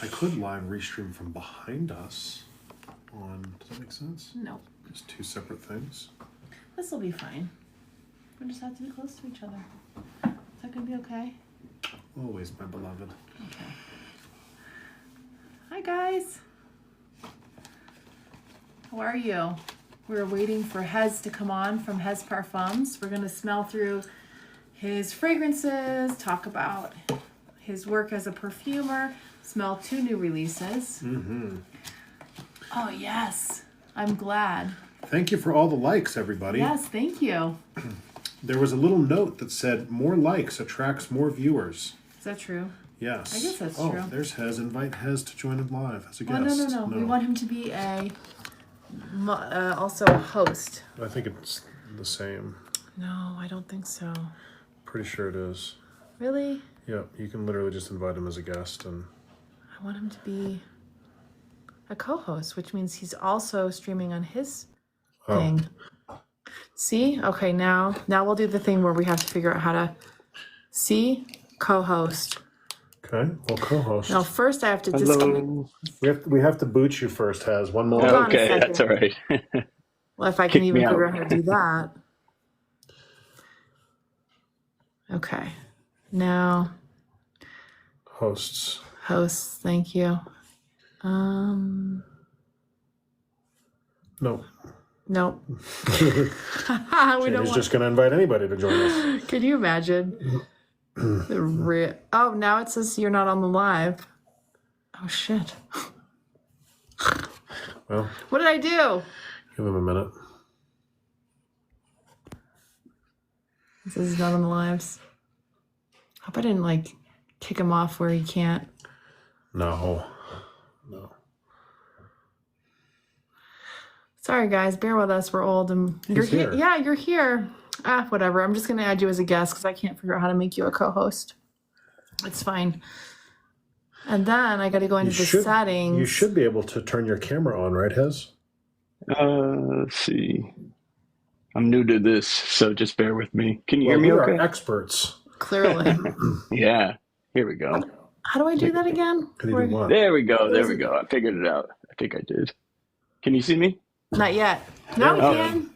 I could live restream from behind us does that make sense? No. Just two separate things. This will be fine. We just have to be close to each other. Is that gonna be okay? Always, my beloved. Okay. Hi guys. How are you? We're waiting for Hez to come on from Hez Parfums. We're gonna smell through his fragrances, talk about his work as a perfumer, smell 2 new releases. Mm-hmm. Oh yes, I'm glad. Thank you for all the likes, everybody. Yes, thank you. There was a little note that said, more likes attracts more viewers. Is that true? Yes. I guess that's true. true. There's Hez. Invite Hez to join him live as a guest. No. We want him to be also a host. I think it's the same. No, I don't think so. Pretty sure it is. Really? Yeah, you can literally just invite him as a guest. And I want him to be a co-host, which means he's also streaming on his thing. See? Okay, now we'll do the thing where we have to figure out how to see co-host. Okay, well, co-host. No, first I have to disconnect. We have to boot you first, Hez. One more. Okay, that's all right. Well, if I can even figure out how to do that. Okay, now. Hosts, thank you. No. Nope. He's just going to invite anybody to join us. Could you imagine? Oh, now it says you're not on the live. Oh, shit. Well, what did I do? Give him a minute. It says he's not on the lives. Hope I didn't, kick him off where he can't. No. Sorry, guys. Bear with us. We're old and you're here. Yeah, you're here. Whatever. I'm just going to add you as a guest because I can't figure out how to make you a co-host. It's fine. And then I got to go into the settings. You should be able to turn your camera on, right, Hez? Let's see. I'm new to this, so just bear with me. Can you hear me okay? We are experts. Clearly. Yeah. Here we go. How do I do that again? There we go. I figured it out. I think I did. Can you see me? Not yet. Now we can.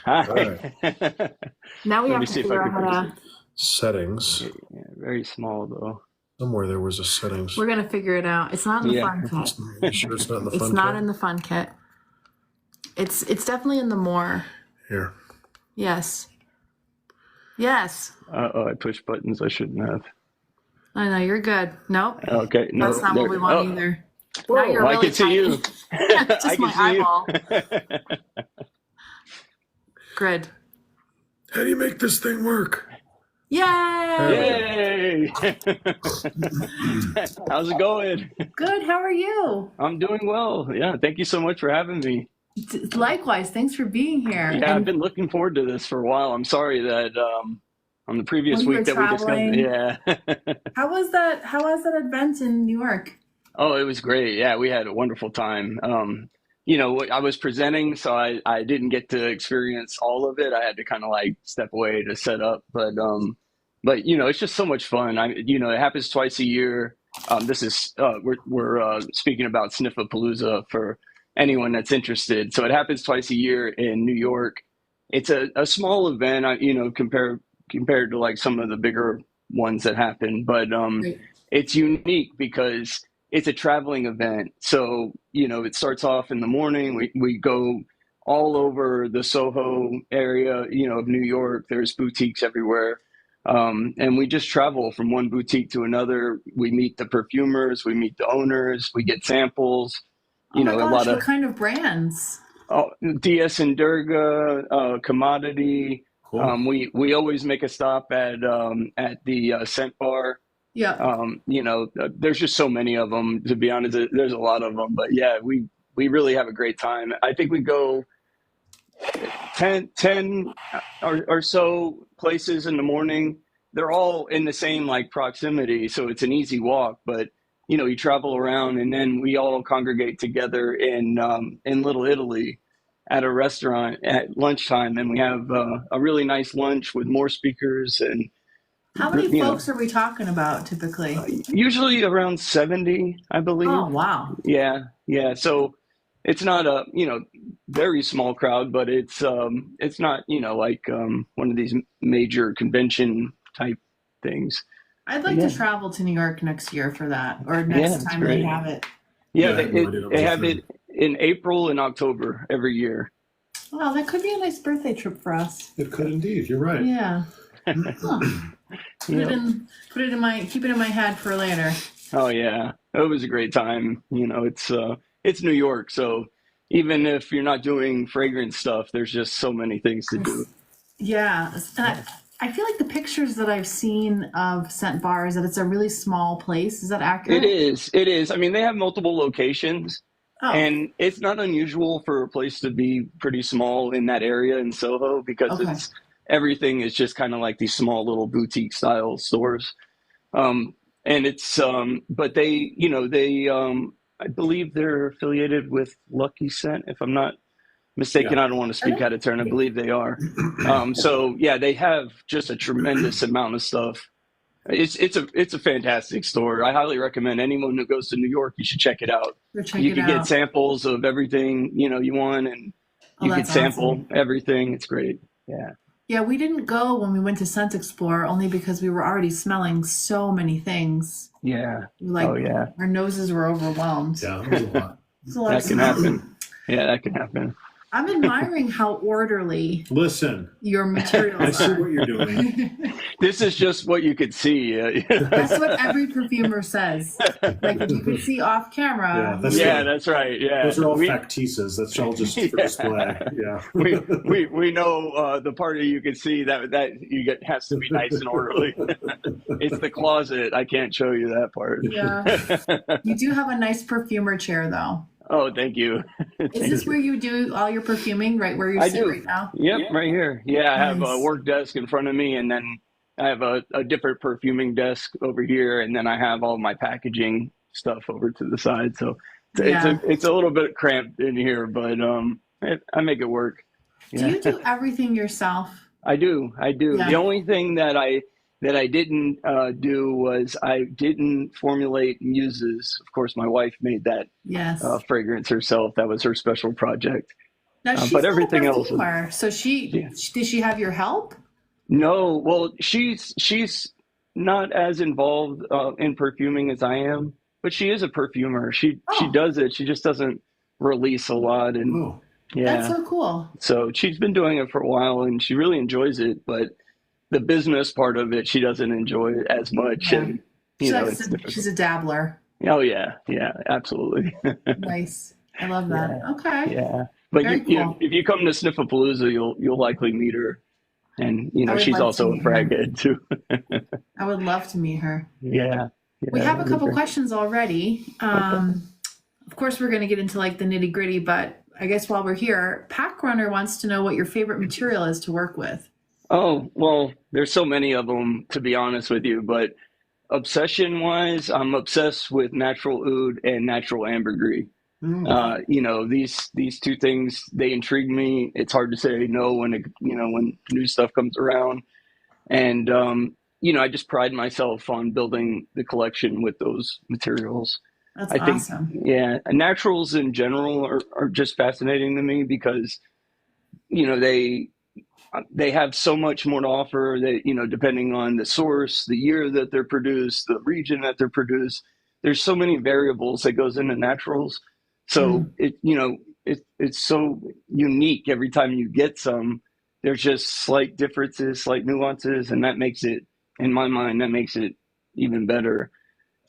Hi. Right. Now we have to figure out how to... Settings. Yeah, very small, though. Somewhere there was a settings. We're going to figure it out. It's not in the fun kit. You sure it's not in the fun kit? It's not in the fun kit. It's definitely in the more. Here. Yes. Uh-oh, I pushed buttons I shouldn't have. I know, you're good. Nope. Okay. No, that's not what we want either. Whoa, now you're I really can see you. Just I can my see eyeball. you. Good. How do you make this thing work? Yay! How's it going? Good. How are you? I'm doing well. Yeah, thank you so much for having me. Likewise. Thanks for being here. Yeah, I've been looking forward to this for a while. I'm sorry that on the previous week that traveling. we discussed. Yeah. How was that event in New York? Oh, it was great. Yeah, we had a wonderful time. I was presenting, so I didn't get to experience all of it. I had to kind of step away to set up, but it's just so much fun. It happens twice a year. This is we're speaking about Sniffapalooza for anyone that's interested. So it happens twice a year in New York. It's a small event, compared to some of the bigger ones that happen, but it's unique because it's a traveling event. So, it starts off in the morning. We go all over the Soho area, of New York. There's boutiques everywhere. And we just travel from one boutique to another. We meet the perfumers, we meet the owners, we get samples. A lot of what kind of brands? DS and Durga, Commodity. Cool. We always make a stop at the scent bar. Yeah. There's just so many of them, to be honest. There's a lot of them, but yeah, we really have a great time. I think we go 10 or so places in the morning. They're all in the same proximity, so it's an easy walk, but you travel around, and then we all congregate together in Little Italy at a restaurant at lunchtime, and we have a really nice lunch with more speakers, and How many you know, folks are we talking about typically? usually around 70, I believe. Oh, wow. Yeah, yeah. So it's not a, very small crowd, but it's not, like one of these major convention type things. I'd But like to yeah, travel to New York next year for that, or yeah, next it's time they great. have it. Yeah, Yeah, I had no idea that they was a have thing. it in April and October every year. Wow, that could be a nice birthday trip for us. It could indeed. You're right. Yeah. Huh. Yeah. Keep it in my head for later. Oh yeah, it was a great time. It's New York, so even if you're not doing fragrance stuff, there's just so many things to do. Yeah. And I feel like the pictures that I've seen of Scent Bar is that it's a really small place. Is that It accurate? is. It is. I mean, they have multiple locations, Oh, and it's not unusual for a place to be pretty small in that area in Soho because okay. it's everything is just kind of like these small little boutique style stores. Um, and it's but I believe they're affiliated with Lucky Scent, if I'm not Yeah. mistaken. I don't want to Are speak they? out of turn. I believe they are. So yeah, they have just a tremendous amount of stuff. It's a fantastic store. I highly recommend anyone who goes to New York, you should check it out. Go check You it can get out. samples of everything you want, and Oh, you can that's sample awesome. everything. It's great. Yeah. Yeah, we didn't go when we went to Scent Explorer only because we were already smelling so many things. Yeah. Like Oh yeah. our noses were overwhelmed. Yeah, it was a lot. It's a lot of That can smell. happen. Yeah, that can happen. I'm admiring how orderly Listen, your I materials see are. what you're doing. This is just what you could see. That's what every perfumer says. Like if you could see off camera. Yeah, that's Yeah, right. that's right. Yeah. Those are all We factices. That's all just for yeah. display. Yeah. We know the part of you can see that has to be nice and orderly. It's the closet. I can't show you that part. Yeah. You do have a nice perfumer chair though. Oh, thank you. Is Thank this you. where you do all your perfuming, right where you I sit do. right now? Yep, right here. Yeah, I have a Nice. work desk in front of me, and then I have a different perfuming desk over here, and then I have all my packaging stuff over to the side. So Yeah. it's a little bit cramped in here, but I make it work. Do Yeah. you do everything yourself? I do. I do. The Yeah. only thing that I didn't do was I didn't formulate muses. Of course, my wife made that Yes. fragrance herself. That was her special project. Now But she's not a everything else was, perfumer, so yeah. did she have your help? No. Well, she's not as involved in perfuming as I am, but she is a perfumer. She Oh, does it. She just doesn't release a lot, and Oh, that's yeah. so cool. So she's been doing it for a while, and she really enjoys it. But the business part of it, she doesn't enjoy it as much, Yeah. and it's She's difficult. a dabbler. Oh yeah, yeah, absolutely. Nice. I love that. Yeah, Okay. yeah. But Very cool. if you come to Sniffapalooza, you'll likely meet her, and I would she's like to also a meet her. frag head too. I would love to meet her. Yeah, We yeah, have a that'd be couple great. questions already. Okay. Of course, we're going to get into like the nitty gritty, but I guess while we're here, Pack Runner wants to know what your favorite material is to work with. Oh, well, there's so many of them, to be honest with you, but obsession wise, I'm obsessed with natural oud and natural ambergris. mm, These two things, they intrigue me. It's hard to say no when new stuff comes around. And I just pride myself on building the collection with those materials. That's I think, awesome. yeah, naturals in general are just fascinating to me because, you know, they have so much more to offer that, depending on the source, the year that they're produced, the region that they're produced, there's so many variables that goes into naturals. So Mm, it's so unique every time you get some. There's just slight differences, slight nuances, and that makes it, in my mind, that makes it even better.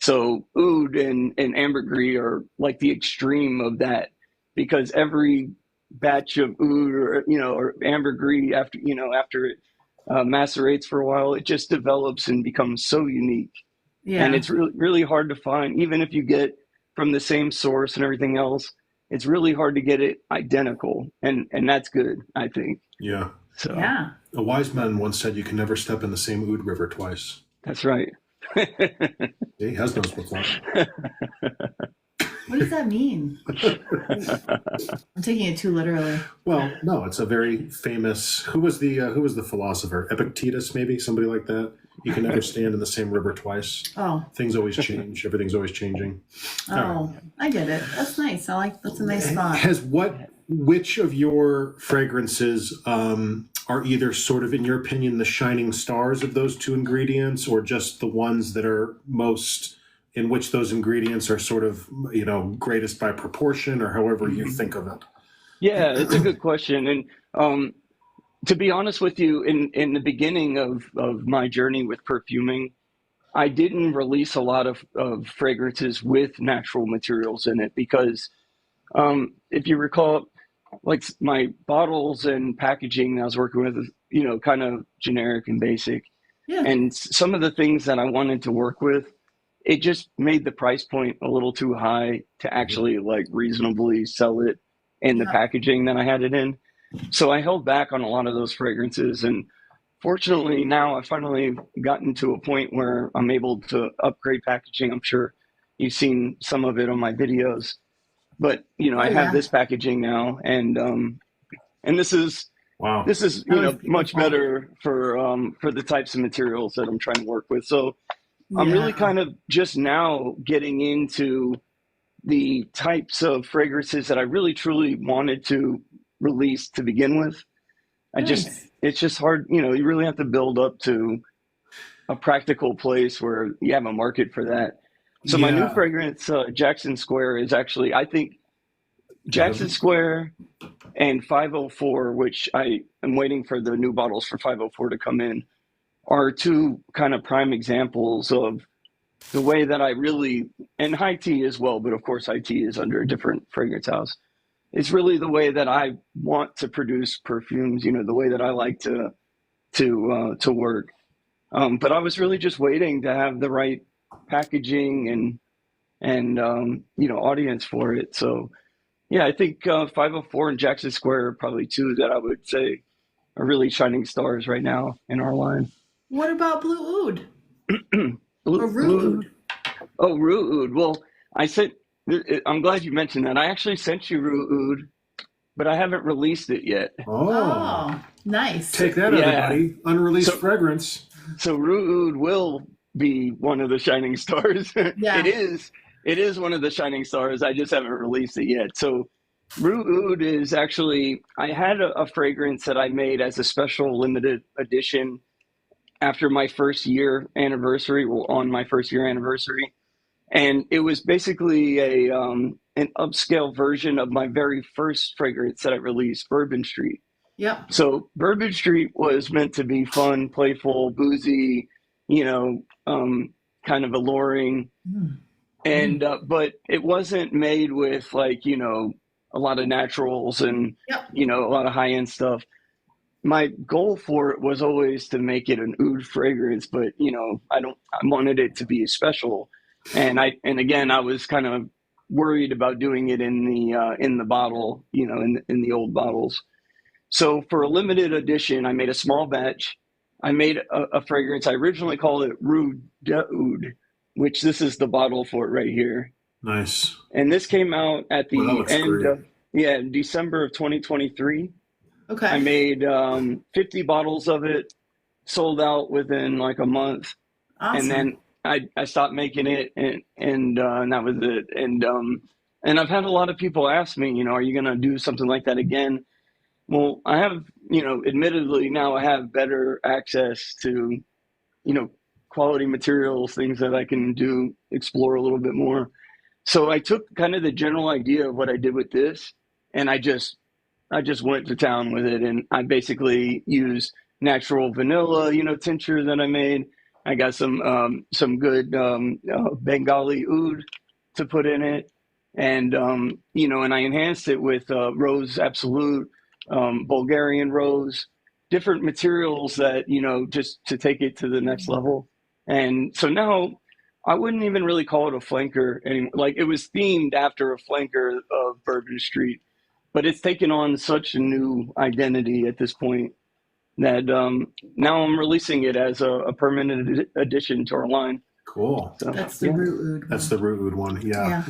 So oud and ambergris are like the extreme of that because every batch of oud or ambergris after it macerates for a while, it just develops and becomes so unique. And yeah. it's really, really hard to find, even if you get from the same source and everything else, it's really hard to get it identical. And that's good, I think. yeah. So Yeah. A wise man once said you can never step in the same oud river twice. that's right. He has knows what's up. What does that mean? I'm taking it too literally. Well, no, it's a very famous. Who was the philosopher? Epictetus, maybe somebody like that. You can never stand in the same river twice. Oh, Things always change. Everything's always changing. All right. oh, I get it. That's nice. That's a nice thought. Which of your fragrances are either sort of, in your opinion, the shining stars of those two ingredients, or just the ones that are most, in which those ingredients are sort of, greatest by proportion, or however you think of it? Yeah, it's a good question. And to be honest with you, in the beginning of my journey with perfuming, I didn't release a lot of fragrances with natural materials in it because if you recall, like my bottles and packaging that I was working with, kind of generic and basic. Yeah. And some of the things that I wanted to work with, it just made the price point a little too high to actually like reasonably sell it in the packaging that I had it in. So I held back on a lot of those fragrances. And fortunately now I've finally gotten to a point where I'm able to upgrade packaging. I'm sure you've seen some of it on my videos. But I have this packaging now, and this is Wow. this is much better for the types of materials that I'm trying to work with. So I'm really kind of just now getting into the types of fragrances that I really truly wanted to release to begin with. It's just hard, you really have to build up to a practical place where you have a market for that. So my new fragrance, Jackson Square, is actually, I think, Jackson Square and 504, which I am waiting for the new bottles for 504 to come in, are two kind of prime examples of the way that I really, and high tea as well, but of course high tea is under a different fragrance house. It's really the way that I want to produce perfumes, the way that I like to work. But I was really just waiting to have the right packaging and audience for it. So I think 504 and Jackson Square are probably two that I would say are really shining stars right now in our line. What about Blue Oud? Or Rue Oud? Oh, Rue Oud. Well, I'm glad you mentioned that. I actually sent you Rue Oud, but I haven't released it yet. Oh, nice. Take that, everybody. Unreleased fragrance. So Rue Oud will be one of the shining stars. Yeah. It is one of the shining stars. I just haven't released it yet. So Rue Oud is actually, I had a fragrance that I made as a special limited edition after my first year anniversary, on my first year anniversary. And it was basically an upscale version of my very first fragrance that I released, Bourbon Street. Yep. So Bourbon Street was meant to be fun, playful, boozy, kind of alluring. And but it wasn't made with a lot of naturals and a lot of high-end stuff. My goal for it was always to make it an oud fragrance, but I wanted it to be special. And again, I was kind of worried about doing it in the bottle, in the old bottles. So for a limited edition, I made a small batch. I made a fragrance. I originally called it Rue d'Oud, which this is the bottle for it right here. Nice. And this came out at the end of December of 2023. Okay. I made 50 bottles of it, sold out within like a month. Awesome. And then I stopped making it and that was it. And I've had a lot of people ask me, are you going to do something like that again? Well, I have, admittedly now I have better access to, quality materials, things that I can explore a little bit more. So I took kind of the general idea of what I did with this, and I just went to town with it. And I basically used natural vanilla, tincture that I made. I got some good Bengali oud to put in it, and and I enhanced it with Rose Absolute, Bulgarian Rose, different materials that just to take it to the next level. And so now I wouldn't even really call it a flanker anymore. Like, it was themed after a flanker of Bourbon Street, but it's taken on such a new identity at this point that now I'm releasing it as a permanent addition to our line. Cool. So, that's the Rue Oud one. That's the Rue Oud one. Yeah.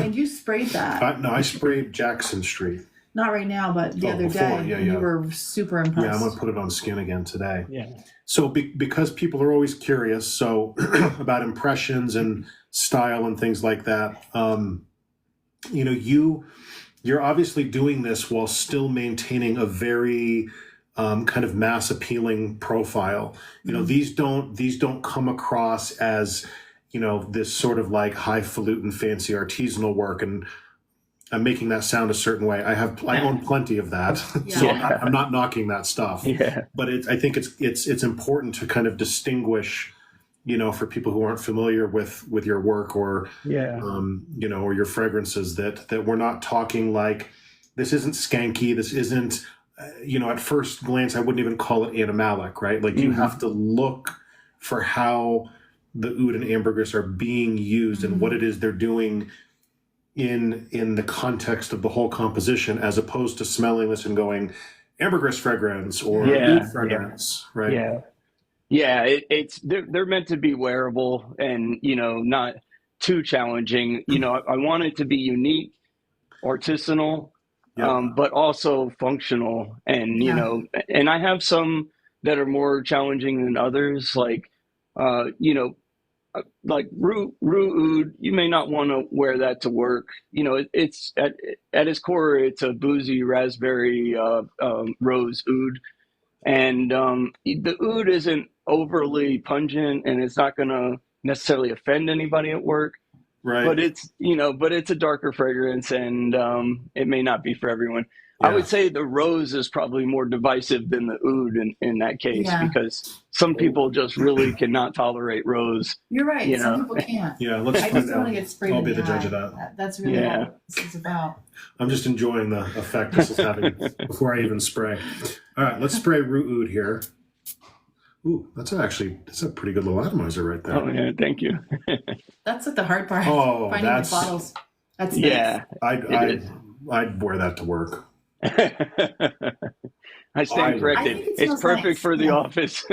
And you sprayed that. No, I sprayed Jackson Street. Not right now, but the Oh, other before, day. yeah, and yeah. You were super Yeah, I'm impressed. gonna put it on skin again today. Yeah. So because people are always curious, so about impressions and style and things like that, you know, you're obviously doing this while still maintaining a very kind of mass appealing profile. You know, these don't come across as, you know, this sort of like highfalutin, fancy artisanal work, and I'm making that sound a certain way. I own plenty of that, so Yeah. I'm not knocking that stuff. Yeah. But I think it's important to kind of distinguish, you know, for people who aren't familiar with your work or Yeah. you know, or your fragrances, that we're not talking like, this isn't skanky, this isn't, you know, at first glance I wouldn't even call it animalic, right? Like you have to look for how the oud and ambergris are being used and what it is they're doing in the context of the whole composition, as opposed to smelling this and going ambergris fragrance or oud fragrance, right? Yeah. Yeah. It's they're meant to be wearable and, you know, not too challenging. You know, I want it to be unique, artisanal, Yeah. but also functional. And, you Yeah. know, and I have some that are more challenging than others, like, you know, like Rue Oud, you may not want to wear that to work. You know, it's at its core, it's a boozy raspberry rose oud, and the oud isn't overly pungent, and it's not going to necessarily offend anybody at work. Right. But it's, you know, but it's a darker fragrance, and it may not be for everyone. I Yeah. would say the rose is probably more divisive than the oud in that case, Yeah. because some people just really cannot tolerate rose. You're right. You Some know. people can't. Yeah, let's I find just don't want out. to get sprayed I'll in be the judge eye. of that. That's really Yeah. what this is about. I'm just enjoying the effect this is having before I even spray. All right, let's spray Rue Oud here. Ooh, that's a pretty good little atomizer right there. Oh yeah, thank you. That's like the hard part. Oh, Finding that's- the bottles. That's Yeah. I'd wear that to work. I stand I corrected. think it It's smells perfect nice. for the Yeah. office.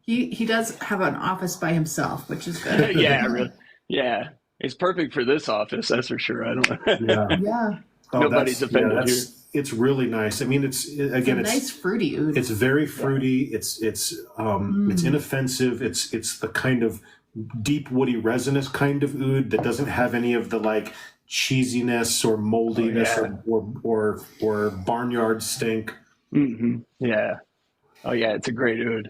He does have an office by himself, which is good. Yeah, really. Yeah. It's perfect for this office, that's for sure. I don't Yeah. Yeah. Oh, Nobody's offended here. It's really nice. I mean, it's It's again, a it's nice fruity oud. it's very fruity. It's inoffensive. It's the kind of deep woody resinous kind of oud that doesn't have any of the like cheesiness or moldiness or barnyard stink. Yeah. Oh yeah, it's a great oud.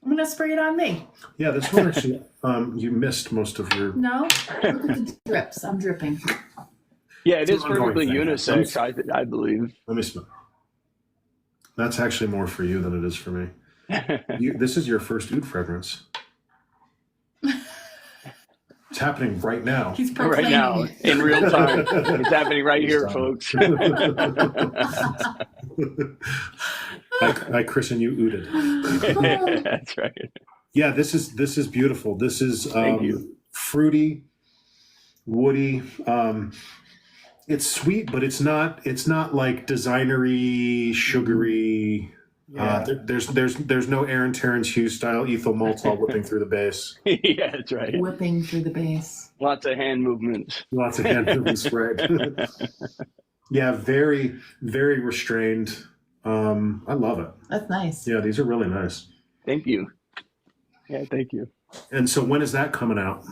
I'm gonna spray it on me. Yeah, this one actually, you missed most of your. No, look at the drips. I'm dripping. Yeah, it It's is an ongoing perfectly thing. unisex, I believe. Let me smell. That's actually more for you than it is for me. This is your first oud fragrance. It's happening right now. He's Right proclaiming now, it. in real time. It's happening right here, Stop. folks. I christen you ouded. That's right. Yeah, this is beautiful. This is Thank you. fruity, woody. It's sweet, but it's not like designery, sugary. Yeah. There's no Aaron Terrence Hughes style ethyl maltol whipping through the base. Yeah, that's right. Whipping through the base. Lots of hand movements. Lots of hand moving sprayed. Yeah, very, very restrained. I love it. That's nice. Yeah, these are really nice. Thank you. Yeah, thank you. And so when is that coming out?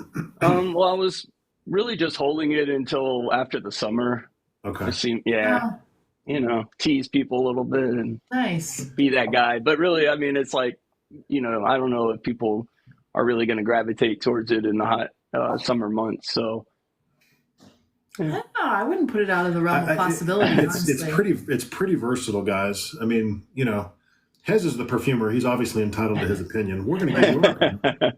Well, I was really just holding it until after the summer. Okay. It seemed, yeah, Oh, you know, tease people a little bit and nice. be that guy. But really, I mean, it's like, you know, I don't know if people are really going to gravitate towards it in the hot summer months. So, No, I wouldn't put it out of the realm of possibility. It's pretty versatile, guys. I mean, you know, Hez is the perfumer. He's obviously entitled to his opinion. We're going to give you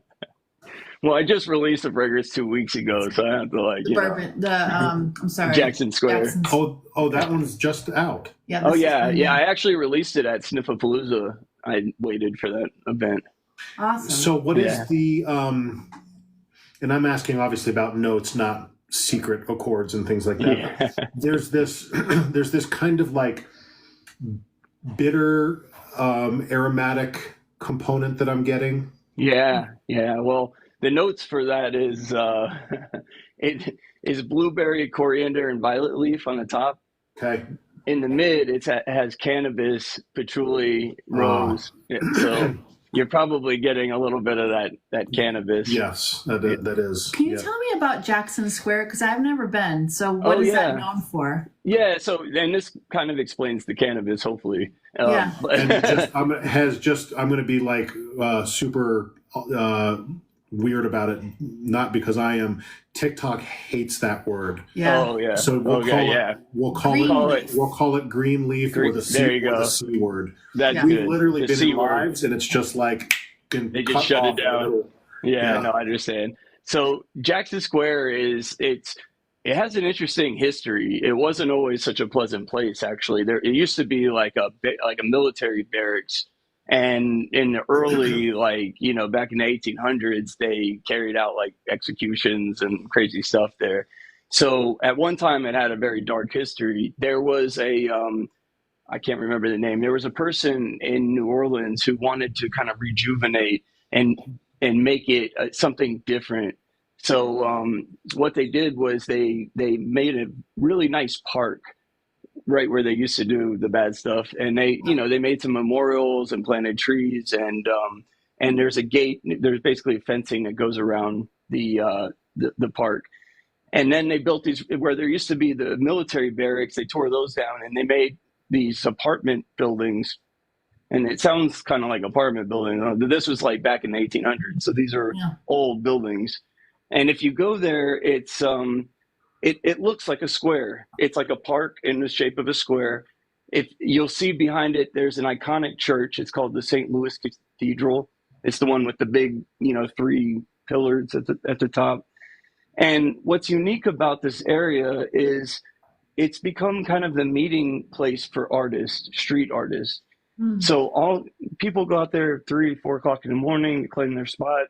well, I just released a fragrance 2 weeks ago, so I have to like, The you know, bourbon, I'm sorry. Jackson Square. Jackson's- Oh, that one's just out. Yeah. Oh this is yeah, from- yeah. I actually released it at Sniffapalooza. I waited for that event. Awesome. So what is Yeah. the and I'm asking obviously about notes, not secret accords and things like that. Yeah. There's this kind of like bitter aromatic component that I'm getting. Yeah, yeah. Well, the notes for that is it is blueberry, coriander, and violet leaf on the top. Okay. In the mid, it has cannabis, patchouli, Ah, rose. So you're probably getting a little bit of that cannabis. yes, Yeah. that is. Can you Yeah. tell me about Jackson Square? Because I've never been. So what Oh is that yeah, known for? yeah. So and this kind of explains the cannabis, hopefully. Yeah. And But I'm going to be like super weird about it, not because I am. TikTok hates that word. Yeah. oh yeah, So okay, yeah. Green leaf. we'll call it green leaf or the There you go. C word. That's Yeah. We've good. literally The been C in word. lives and it's just like been They just cut shut it off in the down. middle. Yeah, Yeah. no, I understand. So Jackson Square it has an interesting history. It wasn't always such a pleasant place, actually. It used to be like a military barracks, and in the early back in the 1800s, they carried out like executions and crazy stuff there. So at one time, it had a very dark history. There was a I can't remember the name. There was a person in New Orleans who wanted to kind of rejuvenate and make it something different. So what they did was they made a really nice park right where they used to do the bad stuff, and they made some memorials and planted trees, and there's a gate. There's basically fencing that goes around the park. And then they built these where there used to be the military barracks. They tore those down and they made these apartment buildings. And it sounds kind of like apartment building. This was like back in the 1800s. So these are Yeah. old buildings. And if you go there, it looks like a square. It's like a park in the shape of a square. If you'll see behind it, there's an iconic church. It's called the St. Louis Cathedral. It's the one with the big, three pillars at the top. And what's unique about this area is it's become kind of the meeting place for artists, street artists. Hmm. So all people go out there 3, 4 o'clock in the morning to claim their spot.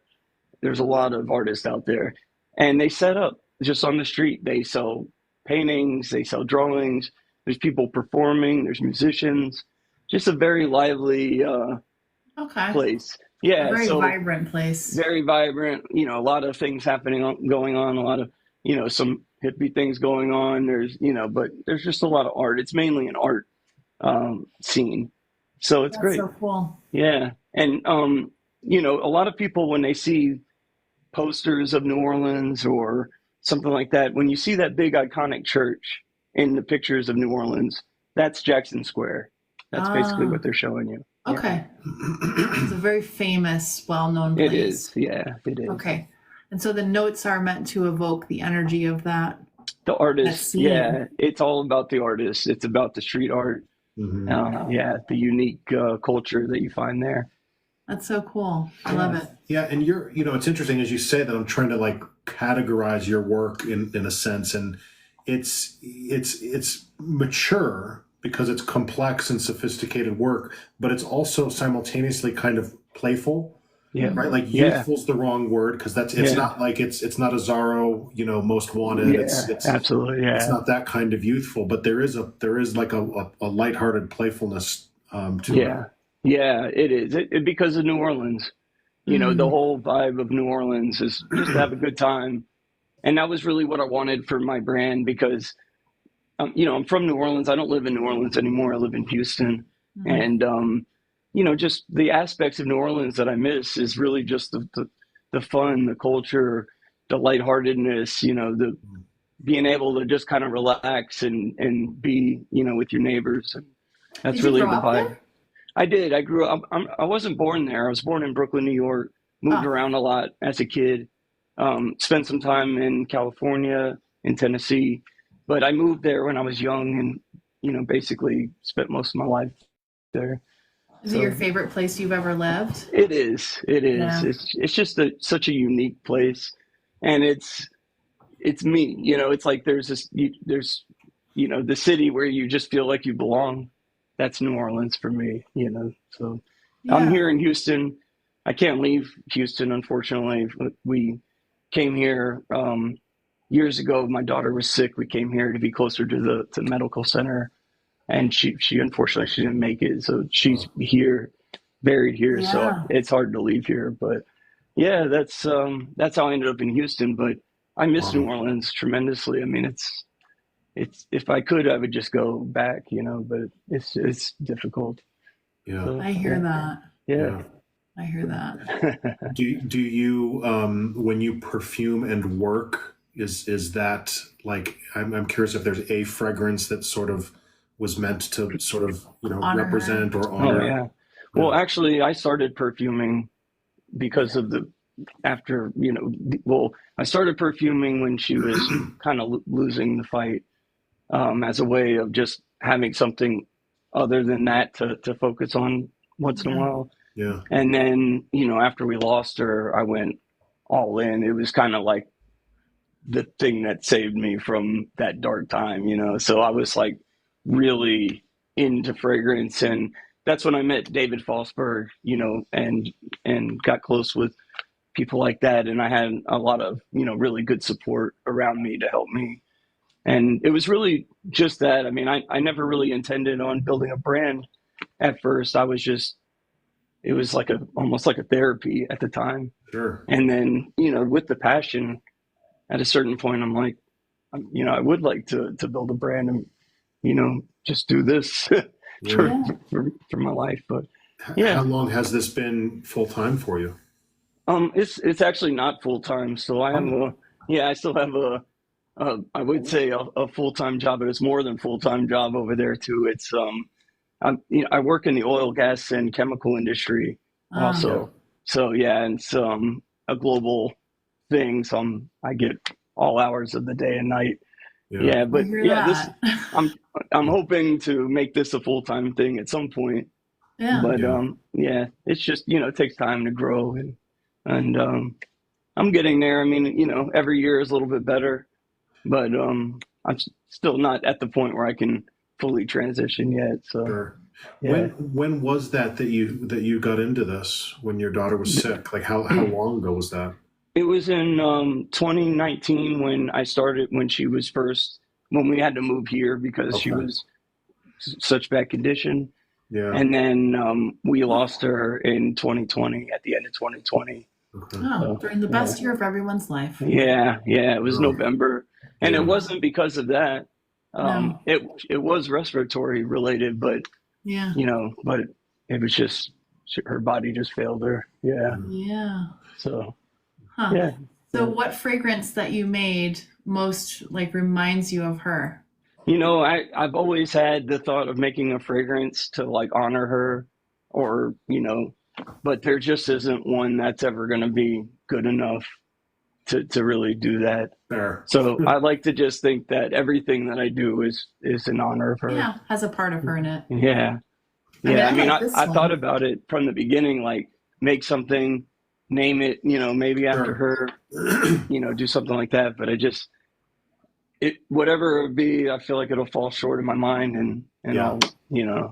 There's a lot of artists out there, and they set up just on the street. They sell paintings, they sell drawings. There's people performing. There's musicians. Just a very lively Okay. place. A Yeah, very so vibrant place. very vibrant. A lot of things going on. A lot of some hippie things going on. But there's just a lot of art. It's mainly an art scene, so it's That's great. so cool. Yeah, and a lot of people when they see posters of New Orleans or something like that, when you see that big iconic church in the pictures of New Orleans, that's Jackson Square. That's basically Ah, what they're showing you. Yeah. okay. It's a very famous, well-known It place. is. Yeah, it is. Okay. And so the notes are meant to evoke the energy of that The artist, scene. yeah, it's all about the artist. It's about the street art. Mhm. Yeah, the unique culture that you find there. That's so cool. I love it. Yeah, and it's interesting as you say that. I'm trying to like categorize your work in a sense, and it's mature because it's complex and sophisticated work, but it's also simultaneously kind of playful, Yeah, right? Like yeah, youthful's the wrong word because it's yeah, not like it's not a Zorro, most wanted. yeah, absolutely, It's yeah, not that kind of youthful, but there is like a lighthearted playfulness to it. yeah, yeah. It is because of New Orleans. The Mm. whole vibe of New Orleans is just to have a good time, and that was really what I wanted for my brand because I'm from New Orleans. I don't live in New Orleans anymore. I live in Houston, Mm. and just the aspects of New Orleans that I miss is really just the fun, the culture, the lightheartedness. The being able to just kind of relax and be with your neighbors, and that's Did you really grow the up vibe. there? I did. I grew up. I wasn't born there. I was born in Brooklyn, New York. Moved Oh, around a lot as a kid. Spent some time in California, in Tennessee, but I moved there when I was young, and basically spent most of my life there. is it your So favorite place you've ever lived? it is. It is. Yeah. It's just such a unique place, and it's me. It's like there's the city where you just feel like you belong. That's New Orleans for me. So I'm Yeah. here in Houston. I can't leave Houston, unfortunately. We came here years ago. My daughter was sick. We came here to be closer to the medical center, and she unfortunately she didn't make it. So she's here, buried here. So Yeah. it's hard to leave here. But yeah, that's how I ended up in Houston. But I miss New Wow. Orleans tremendously. I mean, it's if I could, I would just go back, but it's difficult. Yeah. So I hear that. yeah, Yeah. I hear that. Do you when you perfume and work, is that like, I'm curious if there's a fragrance that sort of was meant to sort of, Honor her. represent or oh honor? yeah. Yeah. Well, actually, I started perfuming because of the after well, I started perfuming when she was kind of losing the fight, as a way of just having something other than that to focus on once in a Yeah. while. Yeah. And then, after we lost her, I went all in. It was kind of like the thing that saved me from that dark time, So I was like really into fragrance, and that's when I met David Fosberg, and got close with people like that, and I had a lot of, really good support around me to help me. And it was really just that. I mean, I never really intended on building a brand at first. I was just, it was like almost like a therapy at the time. Sure. And then, with the passion, at a certain point, I'm like, I would like to build a brand and, just do this for, Yeah. Yeah. for my life. But How yeah, long has this been full time for you? it's actually not full time. So I have Oh, I still have I would say a full time job, but it's more than full time job over there too. It's I work in the oil, gas, and chemical industry yeah. also. So yeah, and it's a global thing. So I get all hours of the day and night. Yeah. Yeah, I but hear yeah, that. I'm I'm hoping to make this a full time thing at some point. Yeah. But Yeah. yeah, it's just it takes time to grow, and I'm getting there. I mean, every year is a little bit better, but I'm still not at the point where I can fully transition yet. So Sure. yeah. When was that you got into this, when your daughter was sick? Like, how long ago was that? It was in 2019 when she was when we had to move here because she Okay. was such bad condition. Yeah. And then we lost her in 2020, at the end of 2020. Okay. Oh, So during the yeah, best year of everyone's life. yeah, it was Oh, November, and it yeah. wasn't because of that. No. It was respiratory related, but Yeah. but it was just her body just failed her. Yeah. Yeah. So Huh. yeah. So Yeah. what fragrance that you made most like reminds you of her? I've always had the thought of making a fragrance to like honor her, or, but there just isn't one that's ever going to be good enough to really do that. Fair. So I like to just think that everything that I do is in honor of her. Yeah, has a part of her in it. Yeah. I mean, Yeah. I I mean, like this I thought one. about it from the beginning, like make something, name it, maybe after Sure. her, do something like that. But whatever it be, I feel like it'll fall short in my mind, and Yeah.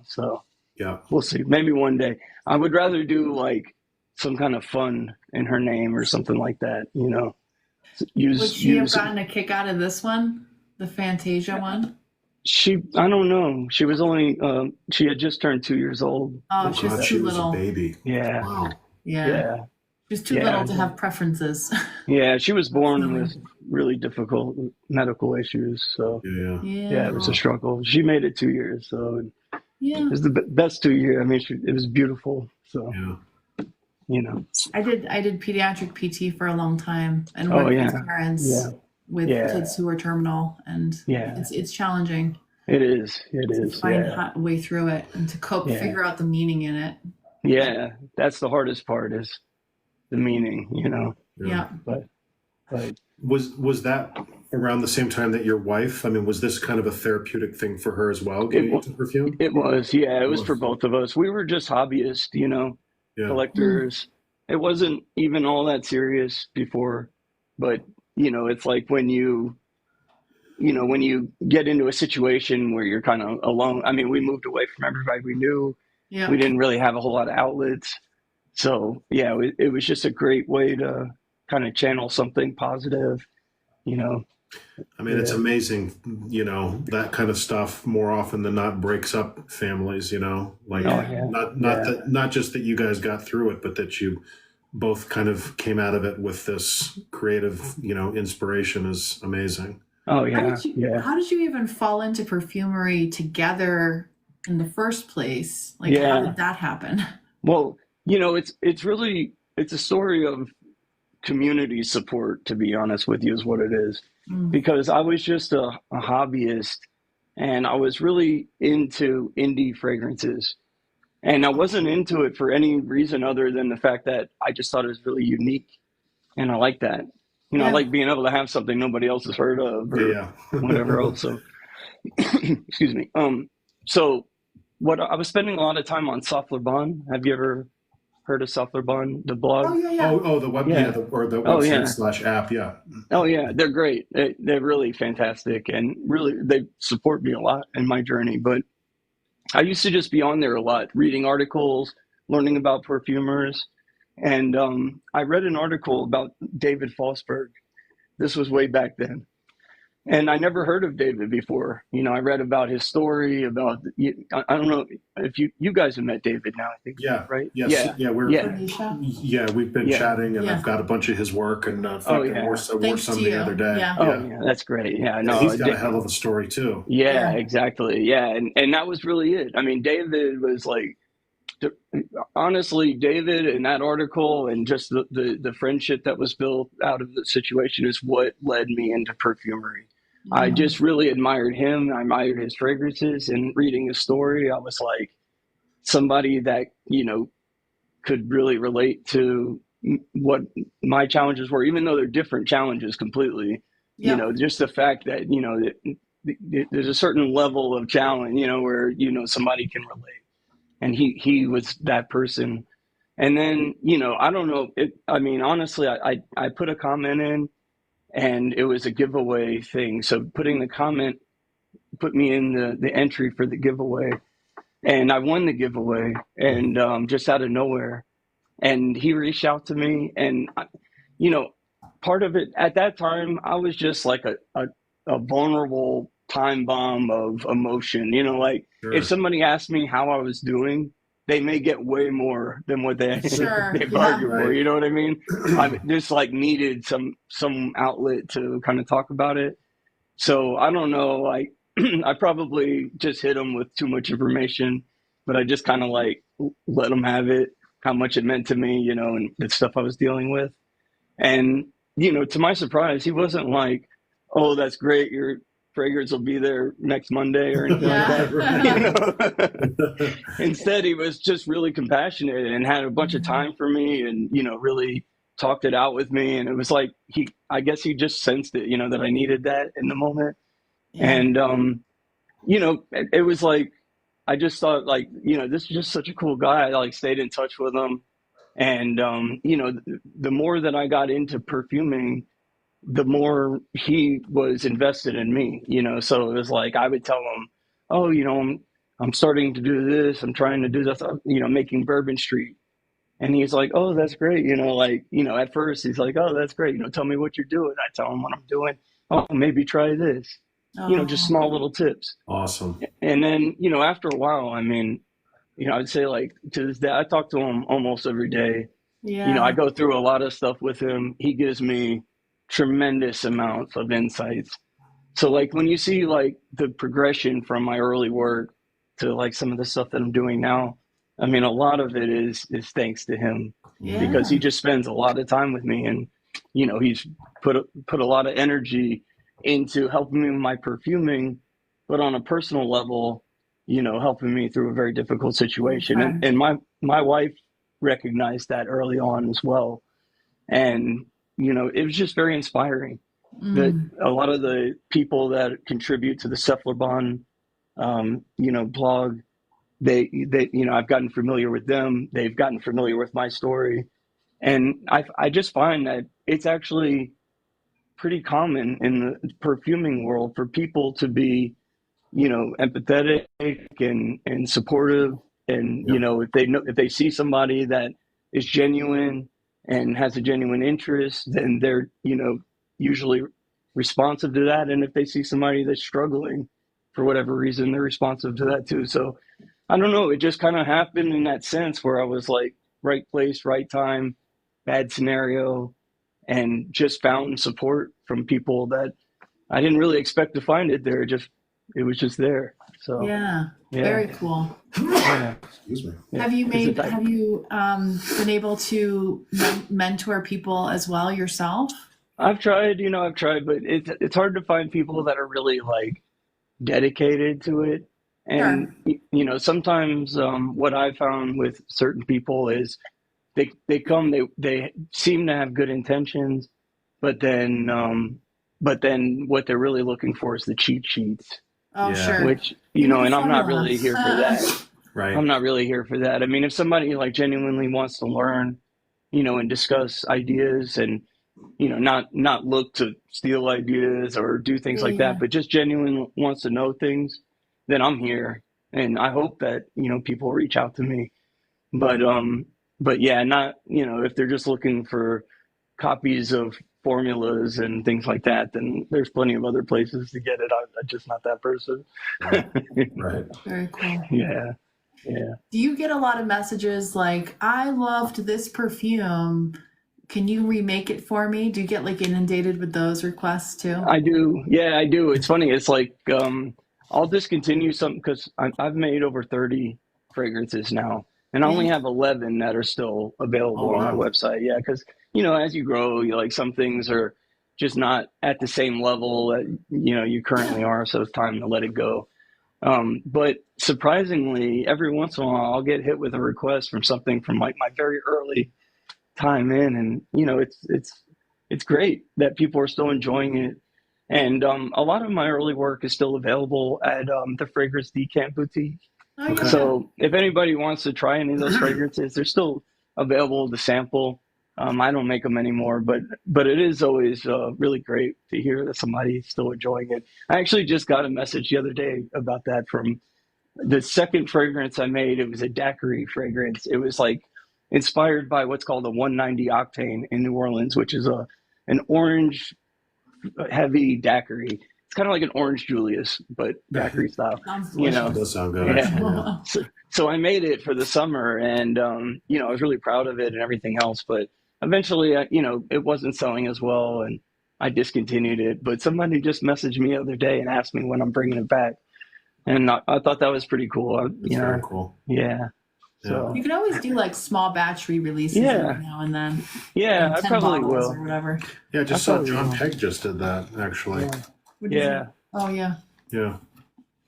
so Yeah. we'll see. Maybe one day. I would rather do like some kind of fun in her name or something like that, Would she have use gotten a kick out of this one? The Fantasia one? I don't know. She was only she had just turned 2 years old Oh, when Oh she she's God, died. she too was a little. baby. Yeah. Wow. Yeah. Yeah. She's too Yeah. little to have preferences. Yeah, she was born Definitely. with really difficult medical issues, so Yeah. yeah, it was a Yeah. struggle. She made it 2 years, so it Yeah. was the best 2 years. I mean, it was beautiful. So Yeah. I did pediatric PT for a long time and Oh worked yeah, with parents yeah, with yeah, kids who are terminal, and yeah. it's challenging It is. It to is. find Yeah, a way through it and to cope, yeah, figure out the meaning in it. yeah. That's the hardest part is the meaning, Yeah. Yeah. But Was that around the same time that your wife? I mean, was this kind of a therapeutic thing for her as well, it getting wa- into perfume? it was. Yeah, it It was for was. both of us. We were just hobbyists, Yeah. Mm. collectors. It wasn't even all that serious before, but it's like when you get into a situation where you're kind of alone. I mean, we moved away from everybody we knew. Yeah. We didn't really have a whole lot of outlets. So, yeah, it was just a great way to kind of channel something positive, you know. I mean, it's Yeah. amazing, that kind of stuff more often than not breaks up families, like Oh, Yeah. yeah. not Yeah. that, not just that you guys got through it, but that you both kind of came out of it with this creative, inspiration is amazing. Oh How yeah, did you yeah, how did you even fall into perfumery together in the first place? Like how yeah. did that happen? Well, it's really it's a story of community support, to be honest with you, is what it is. Mm. Because I was just a hobbyist and I was really into indie fragrances. And I wasn't into it for any reason other than the fact that I just thought it was really unique. And I like that. I Yeah. like being able to have something nobody else has heard of or Yeah. whatever else. So, excuse me. So what I was spending a lot of time on Sauf Bon. Have you ever heard of Sauf Bon, the Oh blog? yeah, yeah. Oh, the web, Yeah. or the Oh website yeah. slash app. Yeah. Oh yeah. They're great. They're really fantastic and really they support me a lot in my journey. But I used to just be on there a lot, reading articles, learning about perfumers. And I read an article about David Fosberg. This was way back then. And I never heard of David before. I read about his story, about, I don't know if you guys have met David now, I think, Yeah. right? Yes. Yeah. Yeah. Yeah. Phoenicia? Yeah, we've been Yeah. chatting, and Yeah. I've got a bunch of his work, and in Oh, fact, I yeah. wore Thanks some to the you. other day. Yeah. Oh, yeah. That's great. Yeah. Yeah, No, he's got a hell of a story too. yeah, Yeah. exactly. Yeah. And that was really it. I mean, David was like, honestly, David and that article and just the friendship that was built out of the situation is what led me into perfumery. I Mm. just really admired him. I admired his fragrances and reading his story. I was like somebody that, could really relate to what my challenges were, even though they're different challenges completely. Yeah. Just the fact that, there's a certain level of challenge, where, somebody can relate. And he was that person. And then, I don't know. I mean, honestly, I put a comment in and it was a giveaway thing. So putting the comment put me in the entry for the giveaway. And I won the giveaway and just out of nowhere. And he reached out to me. And, part of it at that time, I was just like a vulnerable time bomb of emotion. Like if Sure. somebody asked me how I was doing, they may get way more than what they Sure. they Yeah. bargained for. Right. You know what I mean? I just like needed some outlet to kind of talk about it. So I don't know. Like I probably just hit them with too much information, but I just kind of like let them have it, how much it meant to me, and the stuff I was dealing with. And, to my surprise, he wasn't like, oh, that's great. Your fragrance will be there next Monday or anything like Yeah. that. Instead, he was just really compassionate and had a bunch of time for me and, really talked it out with me. And it was like, I guess he just sensed it, that I needed that in the moment. Yeah. And, it was like, I just thought like, this is just such a cool guy. I like stayed in touch with him. And, the more that I got into perfuming, the more he was invested in me, so it was like, I would tell him, oh, I'm starting to do this. I'm trying to do this, making Bourbon Street. And he's like, oh, that's great. At first he's like, oh, that's great. Tell me what you're doing. I tell him what I'm doing. Oh, maybe try this, just Oh. small little tips. Awesome. And then, after a while, I mean, I'd say like to this day, I talk to him almost every day. Yeah. I go through a lot of stuff with him. He gives me tremendous amounts of insights. So like when you see like the progression from my early work to like some of the stuff that I'm doing now, I mean, a lot of it is thanks to him Yeah. because he just spends a lot of time with me and, he's put a lot of energy into helping me with my perfuming, but on a personal level, helping me through a very difficult situation. Okay. And my wife recognized that early on as well. And, it was just very inspiring that Mm. a lot of the people that contribute to the Cephalor Bond, blog, they, I've gotten familiar with them. They've gotten familiar with my story. And I just find that it's actually pretty common in the perfuming world for people to be, empathetic and supportive. And, Yep. if they see somebody that is genuine and has a genuine interest, then they're, usually responsive to that. And if they see somebody that's struggling for whatever reason, they're responsive to that too. So I don't know. It just kind of happened in that sense where I was like right place, right time. bad scenario, and just found support from people that I didn't really expect to find it there. It was just there. So Yeah. yeah. Very cool. Yeah. Excuse me. Yeah. Have you Is it that- been able to mentor people as well yourself? I've tried, but it's hard to find people that are really like dedicated to it. And sometimes what I found with certain people is they seem to have good intentions, but then what they're really looking for is the cheat sheets, Oh, Yeah. sure. which Give me the and I'm not formula. really here for that. Right. I'm not really here for that. I mean, if somebody like genuinely wants to learn, and discuss ideas and, not look to steal ideas or do things like Yeah. that, but just genuinely wants to know things, then I'm here. And I hope that, people reach out to me. But yeah, not, if they're just looking for copies of formulas and things like that, then there's plenty of other places to get it. I'm just not that person. Right. Right. Very cool. Yeah. Yeah. Do you get a lot of messages like, I loved this perfume. Can you remake it for me? Do you get like inundated with those requests too? I do. Yeah, I do. It's funny. It's like I'll discontinue some because I've made over 30 fragrances now, and I only have 11 that are still available Oh, on my wow. website. Yeah, because as you grow, like some things are just not at the same level that you currently are. So it's time to let it go. But surprisingly, every once in a while, I'll get hit with a request from something from like my very early time in, and it's great that people are still enjoying it. And a lot of my early work is still available at the Fragrance Decant Boutique. Oh, Okay. yeah. So if anybody wants to try any of those fragrances, they're still available to sample. I don't make them anymore, but it is always really great to hear that somebody's still enjoying it. I actually just got a message the other day about that from the second fragrance I made. It was a daiquiri fragrance. It was like inspired by what's called a 190 octane in New Orleans, which is an orange heavy daiquiri. It's kind of like an orange Julius, but daiquiri style. Sounds You know, That does sound good. Yeah. Actually, yeah. So I made it for the summer, and I was really proud of it and everything else. But eventually, it wasn't selling as well, and I discontinued it. But somebody just messaged me the other day and asked me when I'm bringing it back, and I thought that was pretty cool. It's very cool. Yeah. So You can always do like small batch re-releases Yeah. every now and then. yeah, Like I 10 probably bottles will. or whatever. Yeah, I just I saw probably John will. Pegg just did that, actually. What is Yeah. it? Oh yeah. Yeah.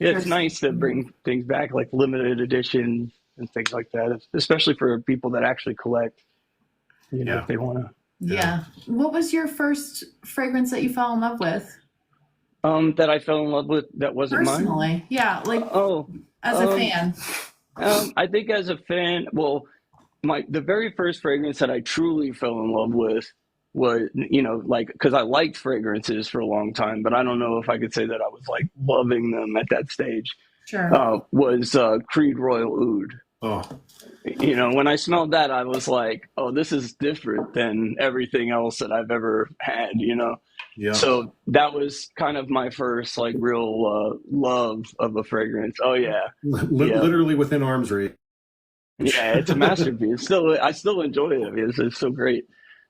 Yeah, it's nice to bring things back like limited edition and things like that, especially for people that actually collect. Yeah. If they want to. Yeah. What was your first fragrance that you fell in love with? That I fell in love with that wasn't mine. Personally. Yeah, like Oh, as a um, fan. I think as a fan, well, the very first fragrance that I truly fell in love with was, like, because I liked fragrances for a long time, but I don't know if I could say that I was like loving them at that stage. Sure. Was Creed Royal Oud. Oh, When I smelled that, I was like, oh, this is different than everything else that I've ever had. yeah. So that was kind of my first like real love of a fragrance. Oh yeah, yeah. Literally within arm's reach. Yeah, it's a masterpiece. I still enjoy it. I mean, it's so great.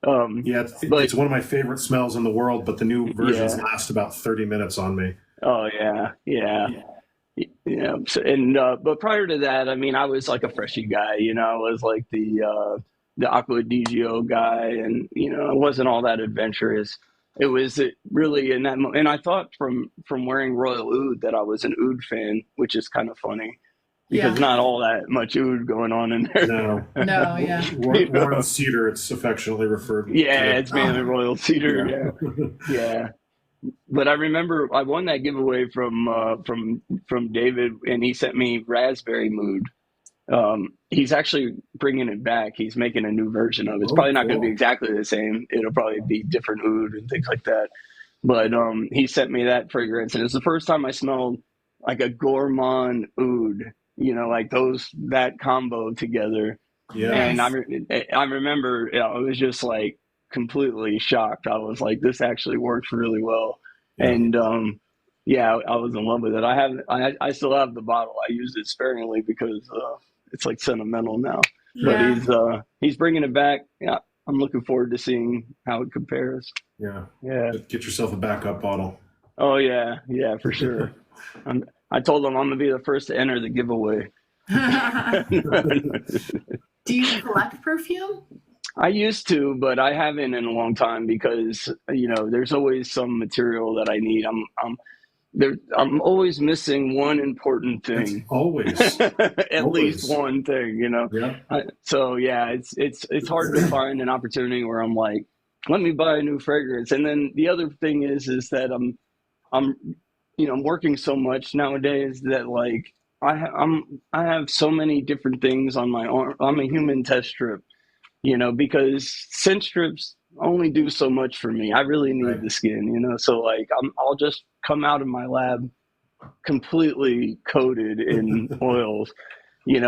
Yeah, But- it's one of my favorite smells in the world, but the new versions Yeah. last about 30 minutes on me. Oh yeah, yeah. So, but prior to that, I mean, I was like a freshy guy. I was like the Aqua di Gio guy, and it wasn't all that adventurous. It was really in that, and I thought from wearing Royal Oud that I was an Oud fan, which is kind of funny because Yeah. not all that much Oud going on in there. No. No, yeah. Warren Cedar, it's affectionately referred Yeah, to. it's mainly Royal Cedar. Yeah. But I remember I won that giveaway from David, and he sent me Raspberry Mood. He's actually bringing it back. He's making a new version of it. It's Oh, probably not going to cool. be exactly the same. It'll probably be different oud and things like that. But he sent me that fragrance, and it's the first time I smelled like a gourmand oud. Like that combo together. Yeah. And I remember, I was just like completely shocked. I was like, this actually works really well. Yeah. And I was in love with it. I still have the bottle. I use it sparingly because it's like sentimental now. Yeah. But he's bringing it back. Yeah, I'm looking forward to seeing how it compares. Yeah. Yeah. Get yourself a backup bottle. Oh yeah, yeah, for sure. I told them I'm gonna be the first to enter the giveaway. Do you collect perfume? I used to, but I haven't in a long time because there's always some material that I need. I'm always missing one important That's thing. always. At Always. least one thing. Yeah. So yeah, it's hard to find an opportunity where I'm like, let me buy a new fragrance. And then the other thing is that I'm working so much nowadays that like I have so many different things on my arm. I'm a human test strip, because scent strips only do so much for me. I really need Right. the skin. So like I'll just come out of my lab completely coated in oils,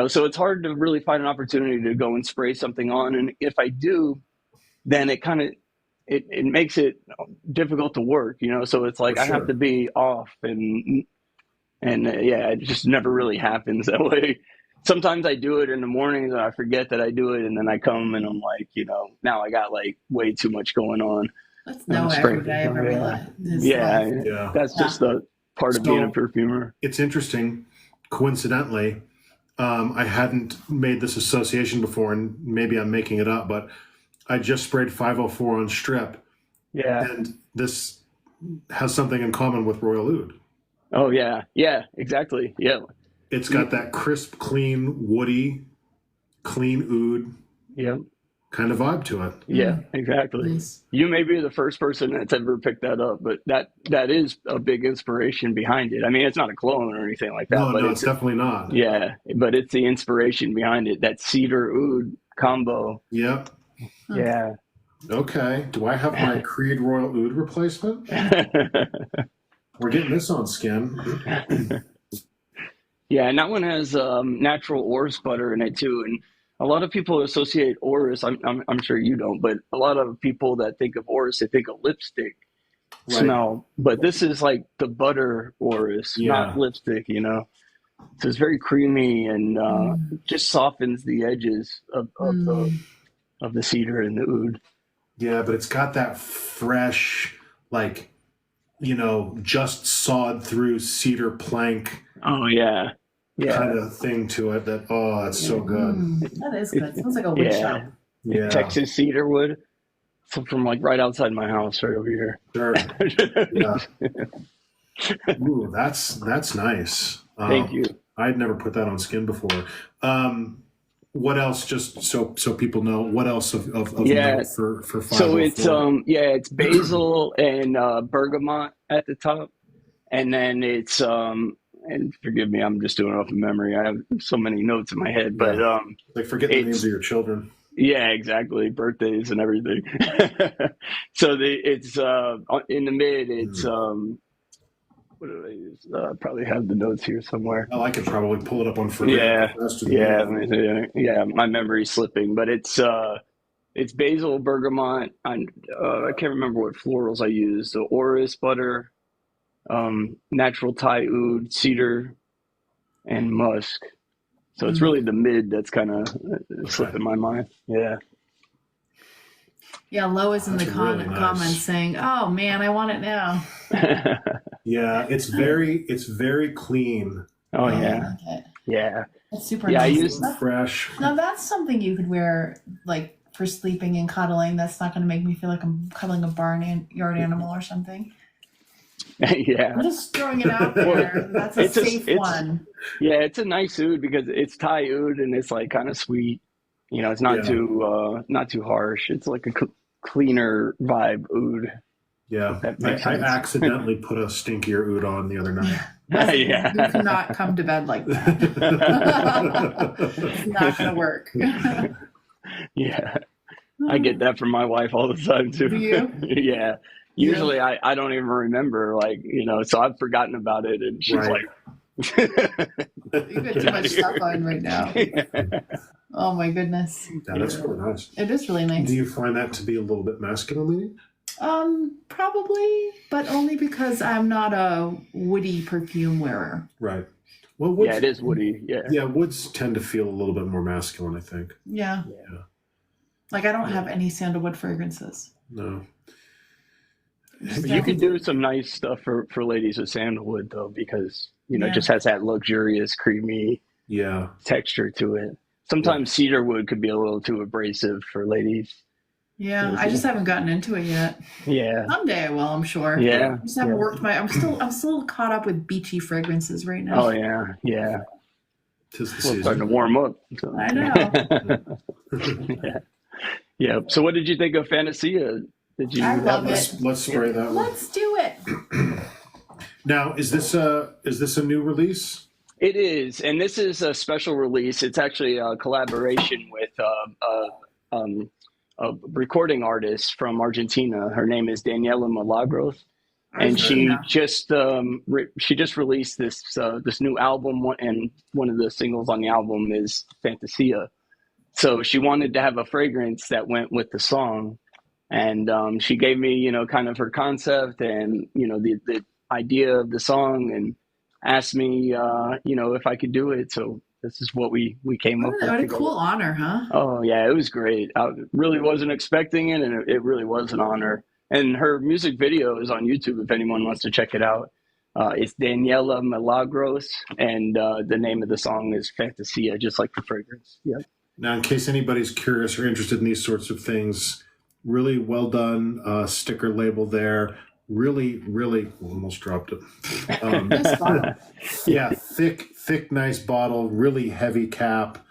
so it's hard to really find an opportunity to go and spray something on. And if I do, then it makes it difficult to work, so it's like For I have sure. to be off and yeah, it just never really happens that way. Sometimes I do it in the mornings and I forget that I do it, and then I come and I'm like, now I got like way too much going on. That's And I'm no every day of every life. Yeah, Yeah. that's just the part of being a So perfumer. it's interesting. Coincidentally, I hadn't made this association before, and maybe I'm making it up, but I just sprayed 504 on strip, Yeah. and this has something in common with Royal Oud. Oh yeah. Yeah, exactly. Yeah. It's got that crisp, clean, woody, clean oud Yeah. kind of vibe to it. Yeah, exactly. Nice. You may be the first person that's ever picked that up, but that is a big inspiration behind it. I mean, it's not a clone or anything like that, No, but no, it's definitely not. yeah, but it's the inspiration behind it. That cedar oud combo. Yep. Yeah. Okay. Do I have my Creed Royal Oud replacement? We're getting this on skin. Yeah, and that one has natural orris butter in it too. And a lot of people associate orris. I'm sure you don't, but a lot of people that think of orris, they think of lipstick Right. smell. But this is like the butter orris, Yeah. not lipstick. So it's very creamy and just softens the edges of the cedar and the oud. Yeah, but it's got that fresh, like, just sawed through cedar plank Oh yeah, yeah, kind of thing to it that, it's so good. That is good. Sounds like a wood yeah. shop. Yeah. Texas cedar wood. So from like right outside my house, right over here. Sure. Yeah. Ooh, that's nice. Thank you. I'd never put that on skin before. What else? Just so people know, what else of Yeah. note for 504? So it's basil and bergamot at the top, and then it's and forgive me, I'm just doing it off of memory. I have so many notes in my head, but like forget the it's names of your children. yeah, exactly, birthdays and everything. So it's in the mid. It's what do I use? Probably have the notes here somewhere. Well, I could probably pull it up on Yeah, yeah, yeah. let me see. Yeah. My memory's slipping, but it's basil, bergamot. I can't remember what florals I used. So orris butter, natural Thai oud, cedar, and musk. So it's really the mid that's kind of slipping my mind. Yeah. Yeah, Lo is in the That's really nice. comments saying, "Oh man, I want it now." Yeah, it's very clean, Oh I yeah, like it. yeah, It's super Yeah, I nice. used- fresh. Now that's something you could wear like for sleeping and cuddling. That's not going to make me feel like I'm cuddling a barnyard animal or something. yeah. I'm just throwing it out there. That's a safe one. Yeah, it's a nice oud because it's Thai oud and it's like kind of sweet. It's not Yeah. not too harsh. It's like a cleaner vibe oud. Yeah, That I makes sense. accidentally put a stinkier oud on the other night. Yeah. You cannot come to bed like that. It's not going to work. Yeah. I get that from my wife all the time too. Do you? Yeah. Usually I don't even remember, so I've forgotten about it and she's Right. You've got too much stuff on right now. Oh my goodness. Yeah, that's really nice. It is really nice. Do you find that to be a little bit masculine leaning? Probably, but only because I'm not a woody perfume wearer. Right. Well, woods, Yeah, it is woody. Yeah. Yeah, woods tend to feel a little bit more masculine, I think. Yeah. Like I don't have any sandalwood fragrances. No. Just But you don't. can do some nice stuff for ladies with sandalwood though, because it Yeah. just has that luxurious, creamy Yeah. texture to it. Sometimes cedar wood could be a little too abrasive for ladies. Yeah, I just haven't gotten into it yet. Yeah. Someday I will, I'm sure. Yeah. I just haven't worked I'm still caught up with beachy fragrances right now. Oh yeah. Yeah. Tis the Well, season. starting to warm up. So. I know. Yeah. Yeah. So what did you think of Fantasia? Did you I love it. Let's spray that one. Let's do it. Now, is this a new release? It is, and this is a special release. It's actually a collaboration with a recording artist from Argentina. Her name is Daniela Milagros, and she just released this new album, and one of the singles on the album is Fantasia. So she wanted to have a fragrance that went with the song, and she gave me kind of her concept and the idea of the song, and asked me if I could do it. So this is what we came up with. What a together. cool honor, huh? Oh yeah, it was great. I really wasn't expecting it, and it really was an honor. And her music video is on YouTube if anyone wants to check it out. It's Daniela Milagros, and the name of the song is Fantasia, just like the fragrance. Yeah. Now, in case anybody's curious or interested in these sorts of things, really well done sticker label there. Really, really, almost dropped it. Nice bottle. Yeah, thick, nice bottle, really heavy cap.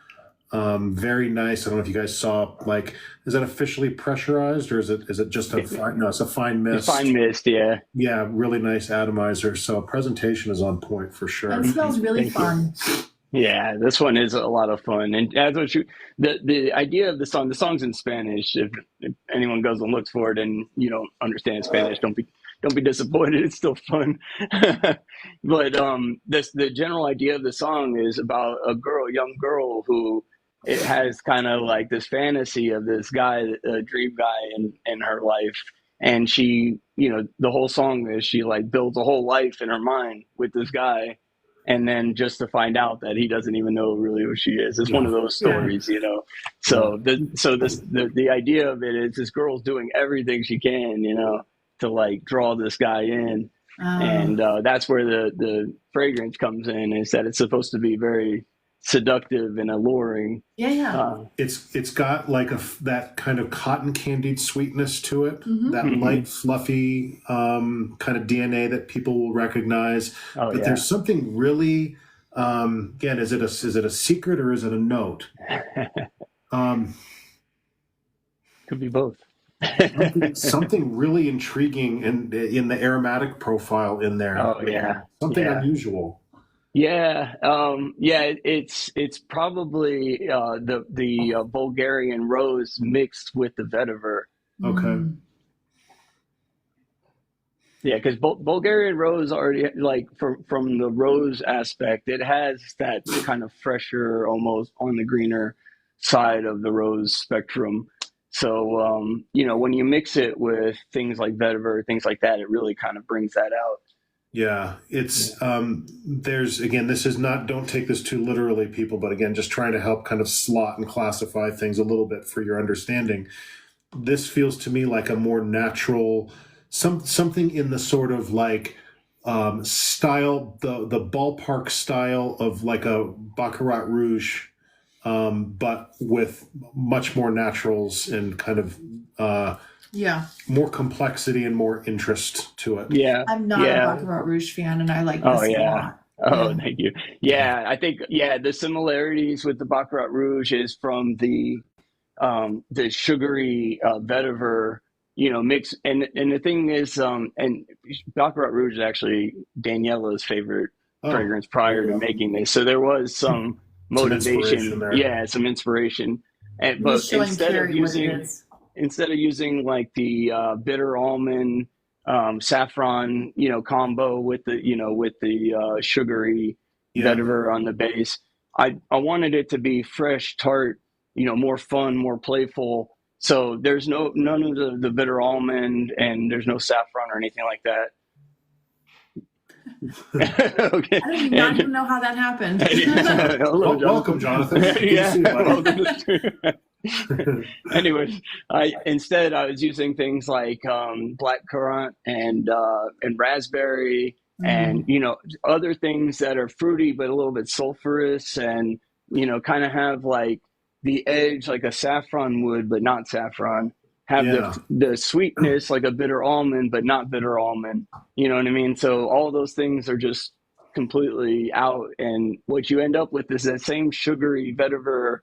Very nice. I don't know if you guys saw, like, is that officially pressurized or is it just a fine? No, it's a fine mist. Fine mist, yeah. Yeah, really nice atomizer. So presentation is on point for sure. It smells really fun. Yeah, this one is a lot of fun, and as what the idea of the song's in Spanish. If anyone goes and looks for it and you don't understand Spanish, don't be disappointed. It's still fun. But the general idea of the song is about a young girl who it has kind of like this fantasy of this guy, a dream guy in her life, and she, the whole song is she like builds a whole life in her mind with this guy. And then just to find out that he doesn't even know really who she is. It's one of those stories, So the idea of it is this girl's doing everything she can, to like draw this guy in. And that's where the fragrance comes in, is that it's supposed to be very seductive and alluring. Yeah. It's got like that kind of cotton candied sweetness to it, that light, fluffy kind of DNA that people will recognize. But there's something really, again, is it a secret or is it a note? Could be both. something really intriguing in the aromatic profile in there. Oh yeah, something unusual. Yeah, it's probably the Bulgarian rose mixed with the vetiver. Okay. Yeah, because Bulgarian rose already, like from the rose aspect, it has that kind of fresher, almost on the greener side of the rose spectrum. So when you mix it with things like vetiver, things like that, it really kind of brings that out. Yeah, it's there's, again, this is not, don't take this too literally, people, but again, just trying to help kind of slot and classify things a little bit for your understanding. This feels to me like a more natural, something in the sort of like style, the ballpark style of like a Baccarat Rouge, but with much more naturals and kind of more complexity and more interest to it. Yeah, I'm not a Baccarat Rouge fan, and I like this a lot. Oh, thank you. Yeah, I think the similarities with the Baccarat Rouge is from the sugary vetiver, mix. And the thing is, and Baccarat Rouge is actually Daniela's favorite fragrance prior to making this. So there was some motivation, some inspiration. But instead of using like the bitter almond saffron combo with the sugary vetiver on the base, I wanted it to be fresh, tart, more fun, more playful. So there's none of the bitter almond, and there's no saffron or anything like that. Okay. I do not even know how that happened. Hello, Welcome, Jonathan. Good to Yeah. see you, buddy. Welcome to the stream. Anyways, I was using things like black currant and raspberry and other things that are fruity but a little bit sulfurous and kind of have like the edge like a saffron would but not saffron. Have Yeah. the sweetness like a bitter almond but not bitter almond. You know what I mean? So all those things are just completely out, and what you end up with is that same sugary vetiver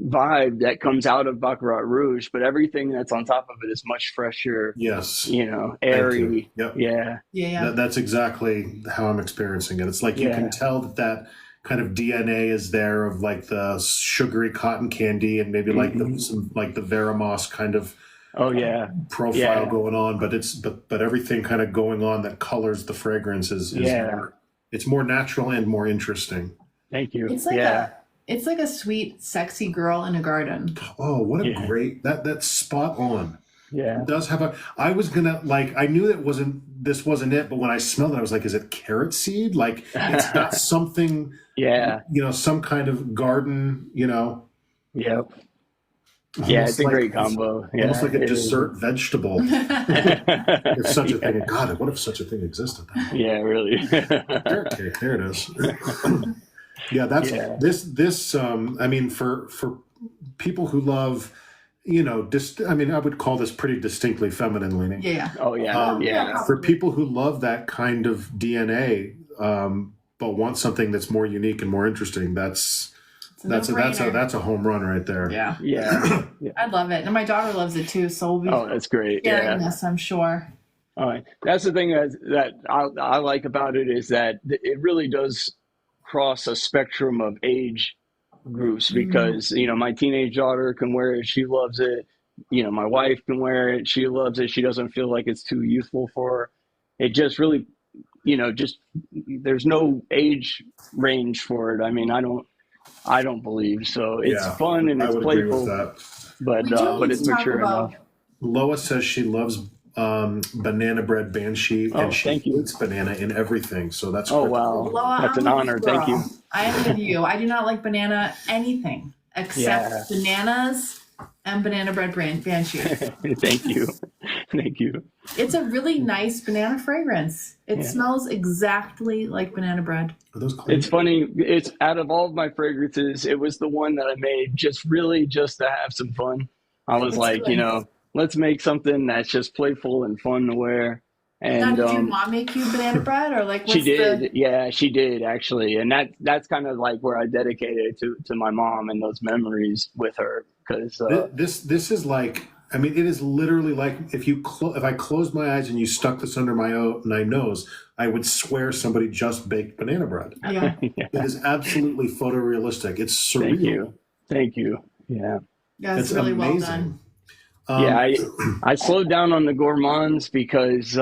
vibe that comes out of Baccarat Rouge, but everything that's on top of it is much fresher, Yes. Thank you. airy. Yep. Yeah. Yeah. That's exactly how I'm experiencing it. It's like you can tell that kind of DNA is there of like the sugary cotton candy and maybe like the Veramos kind of profile going on, but everything kind of going on that colors the fragrance is more, it's more natural and more interesting. Thank you. It's like a sweet, sexy girl in a garden. Oh, what a great, that's spot on. Yeah. It does have I was gonna I knew this wasn't it, but when I smelled it, I was like, is it carrot seed? Like it's got something, some kind of garden, Yep. Yeah, it's a like, great combo. Yeah, almost like a dessert vegetable. If such a thing, God, what if such a thing existed? Yeah, really. Carrot cake, there it is. Yeah, this. I mean, for people who love, I would call this pretty distinctly feminine leaning. Yeah. Oh yeah. For people who love that kind of DNA, but want something that's more unique and more interesting, that's a home run right there. Yeah. Yeah. I love it, and my daughter loves it too. So we'll be that's great. sharing this, I'm sure. All right. That's the thing that I like about it is that it really does cross a spectrum of age groups because my teenage daughter can wear it, she loves it. My wife can wear it, she loves it. She doesn't feel like it's too youthful for her. It just really, just there's no age range for it. I mean, I don't believe so. It's fun and it's playful, but it's mature enough. Lois says she loves banana bread banshee, and she eats banana in everything. So that's wow, Loa, that's an honor. Thank you. I am with you. I do not like banana anything except bananas and banana bread banshee. Thank you. It's a really nice banana fragrance. It smells exactly like banana bread. Are those clean? It's funny. It's out of all of my fragrances, it was the one that I made just to have some fun. I was let's make something that's just playful and fun to wear. And now, did your mom make you banana bread, or like? She did. Yeah, she did actually, and that's kind of like where I dedicated it to my mom and those memories with her because this is like. I mean, it is literally like if I closed my eyes and you stuck this under my nose, I would swear somebody just baked banana bread. Yeah. It is absolutely photorealistic. It's surreal. Thank you. Yeah. Yeah, it's really amazing. Well done. I slowed down on the gourmands because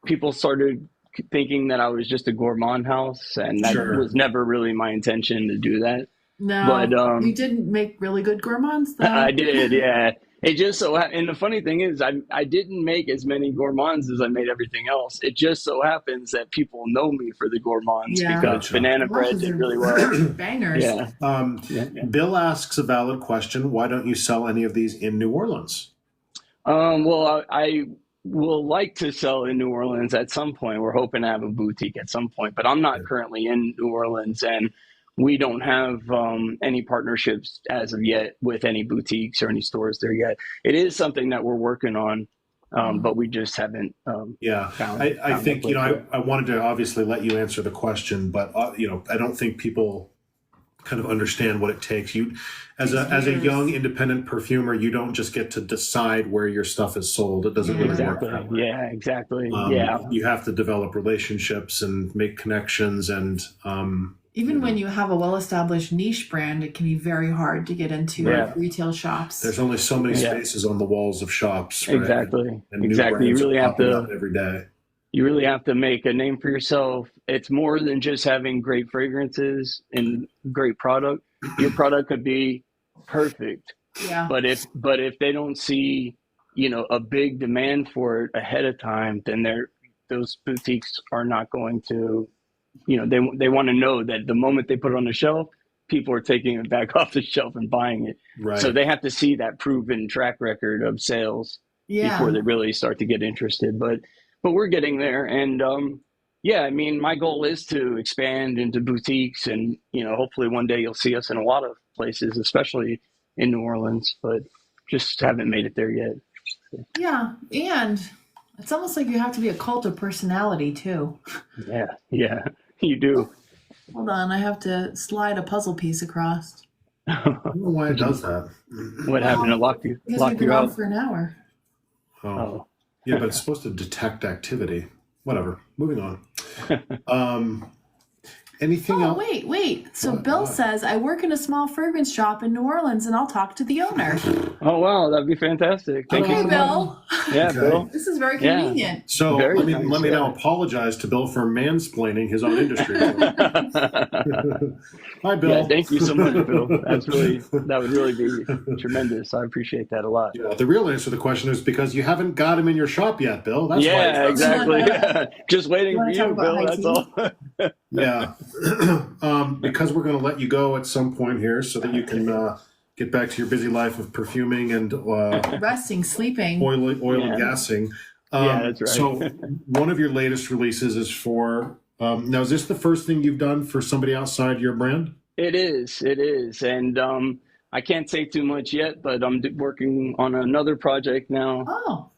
people started thinking that I was just a gourmand house, and that was never really my intention to do that. No, but you didn't make really good gourmands, though. I did, yeah. It just and the funny thing is, I didn't make as many gourmands as I made everything else. It just so happens that people know me for the gourmands because banana bread did really well. Bangers. Yeah. Bill asks a valid question. Why don't you sell any of these in New Orleans? Well, I will like to sell in New Orleans at some point. We're hoping to have a boutique at some point, but I'm not currently in New Orleans, and we don't have any partnerships as of yet with any boutiques or any stores there yet. It is something that we're working on, but we just haven't. I think I wanted to obviously let you answer the question, but I don't think people kind of understand what it takes. You, as a young independent perfumer, you don't just get to decide where your stuff is sold. It doesn't really work that way. Yeah, exactly. You have to develop relationships and make connections and. Even when you have a well-established niche brand, it can be very hard to get into retail shops. There's only so many spaces on the walls of shops. Right? Exactly. And You really have to every day. You really have to make a name for yourself. It's more than just having great fragrances and great product. Your product could be perfect, but if they don't see a big demand for it ahead of time, then those boutiques are not going to, they want to know that the moment they put it on the shelf, people are taking it back off the shelf and buying it. Right. So they have to see that proven track record of sales before they really start to get interested. But we're getting there. And yeah, I mean, my goal is to expand into boutiques, and hopefully one day you'll see us in a lot of places, especially in New Orleans, but just haven't made it there yet. Yeah, and it's almost like you have to be a cult of personality too. Yeah, you do. Hold on, I have to slide a puzzle piece across. I don't know why it does that. What happened? It locked Because we've you been on out? for an hour. Oh. Yeah, but it's supposed to detect activity. Whatever. Moving on. Anything Oh, else? wait. So What? Bill says, I work in a small fragrance shop in New Orleans and I'll talk to the owner. Oh, wow. That'd be fantastic. Thank Okay, you so Bill. much. Yeah, Okay. Bill. This is very Yeah. convenient. So Very let me nice, now apologize to Bill for mansplaining his own industry. Hi, Bill. Yeah, thank you so much, Bill. That would really be tremendous. I appreciate that a lot. Yeah, the real answer to the question is because you haven't got him in your shop yet, Bill. That's why. Yeah, exactly. Just waiting You for wanna you, talk about Bill. high That's tea? all. Yeah. Because we're going to let you go at some point here so that you can get back to your busy life of perfuming and Resting, sleeping. oil Yeah. and gassing. Yeah, that's right. So one of your latest releases is for, now is this the first thing you've done for somebody outside your brand? It is. And I can't say too much yet, but I'm working on another project now,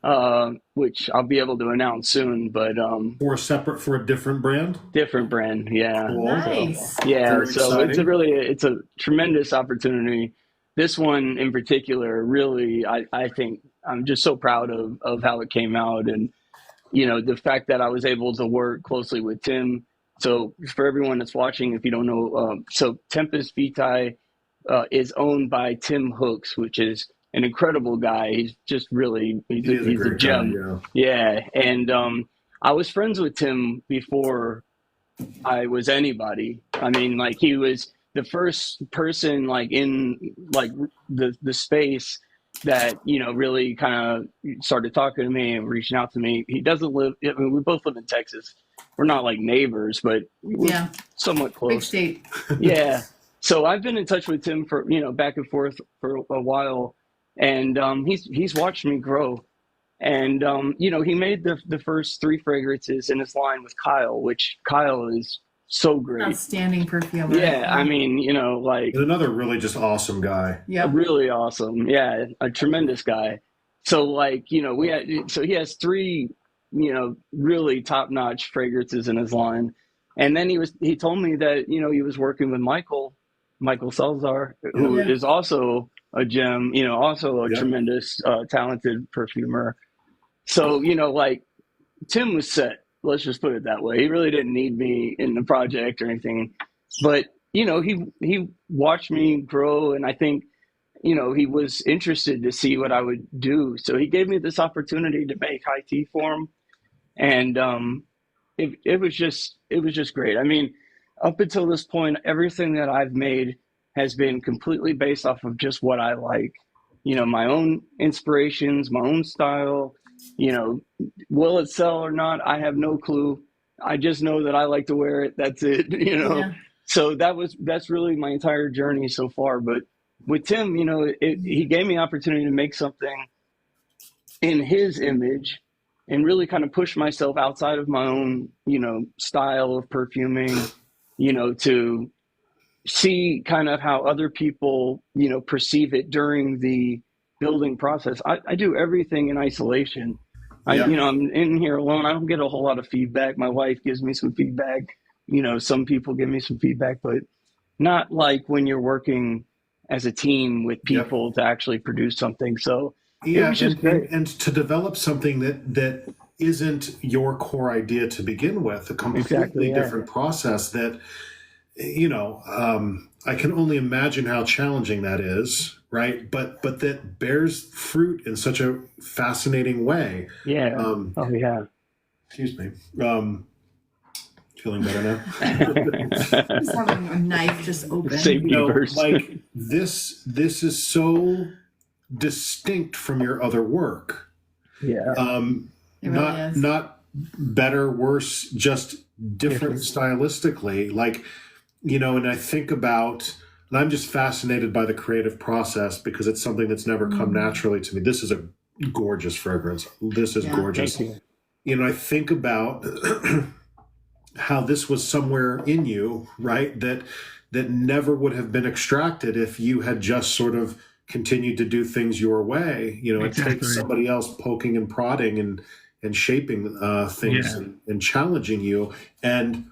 Oh, which I'll be able to announce soon, but For a different brand? different brand. Yeah. Cool. nice. Yeah, Very so exciting. it's a tremendous opportunity. This one in particular, really, I think I'm just so proud of how it came out, and the fact that I was able to work closely with Tim. So for everyone that's watching, if you don't know, so Tempest Vitae is owned by Tim Hooks, which is an incredible guy. He's just really He is a he's a great guy, gem. yeah. Yeah, and I was friends with Tim before I was anybody. I mean, like he was the first person like in like the space that really kind of started talking to me and reaching out to me. He doesn't live. I mean, we both live in Texas. We're not like neighbors, but we're Yeah, somewhat big close. state. Yeah. So I've been in touch with Tim for back and forth for a while, and he's watched me grow. And he made the first three fragrances in his line with Kyle, which Kyle is so great. Outstanding perfumer. Yeah, I mean, like He's another really just awesome guy. Yep. really awesome. Yeah, a tremendous guy. So like, so he has three, really top-notch fragrances in his line. And then he told me that, he was working with Michael Salzar, who Yeah. is also a gem, also a Yeah. tremendous, talented perfumer. So, like Tim was set. Let's just put it that way. He really didn't need me in the project or anything, but he watched me grow, and I think he was interested to see what I would do. So he gave me this opportunity to make high tea for him, and it was just great. I mean, up until this point, everything that I've made has been completely based off of just what I like. My own inspirations, my own style. Will it sell or not? I have no clue. I just know that I like to wear it. That's it. Yeah. So that's really my entire journey so far. But with Tim, he gave me opportunity to make something in his image and really kind of push myself outside of my own, style of perfuming, to see kind of how other people, perceive it during the building process. I do everything in isolation. Yeah. I'm in here alone. I don't get a whole lot of feedback. My wife gives me some feedback. Some people give me some feedback, but not like when you're working as a team with people to actually produce something. So it was just great. And to develop something that isn't your core idea to begin with, a completely different process that, I can only imagine how challenging that is, right? But that bears fruit in such a fascinating way. Yeah. Oh yeah. Excuse me. Feeling better now. Just having a knife just open. Safety first. Like this is so distinct from your other work. Yeah. It really is. Not better, worse, just different stylistically. Like, and I think about, and I'm just fascinated by the creative process because it's something that's never come naturally to me. This is a gorgeous fragrance. This is gorgeous. Thank you. I think about how this was somewhere in you, right? That never would have been extracted if you had just sort of continued to do things your way. It takes somebody else poking and prodding and shaping things and challenging you. And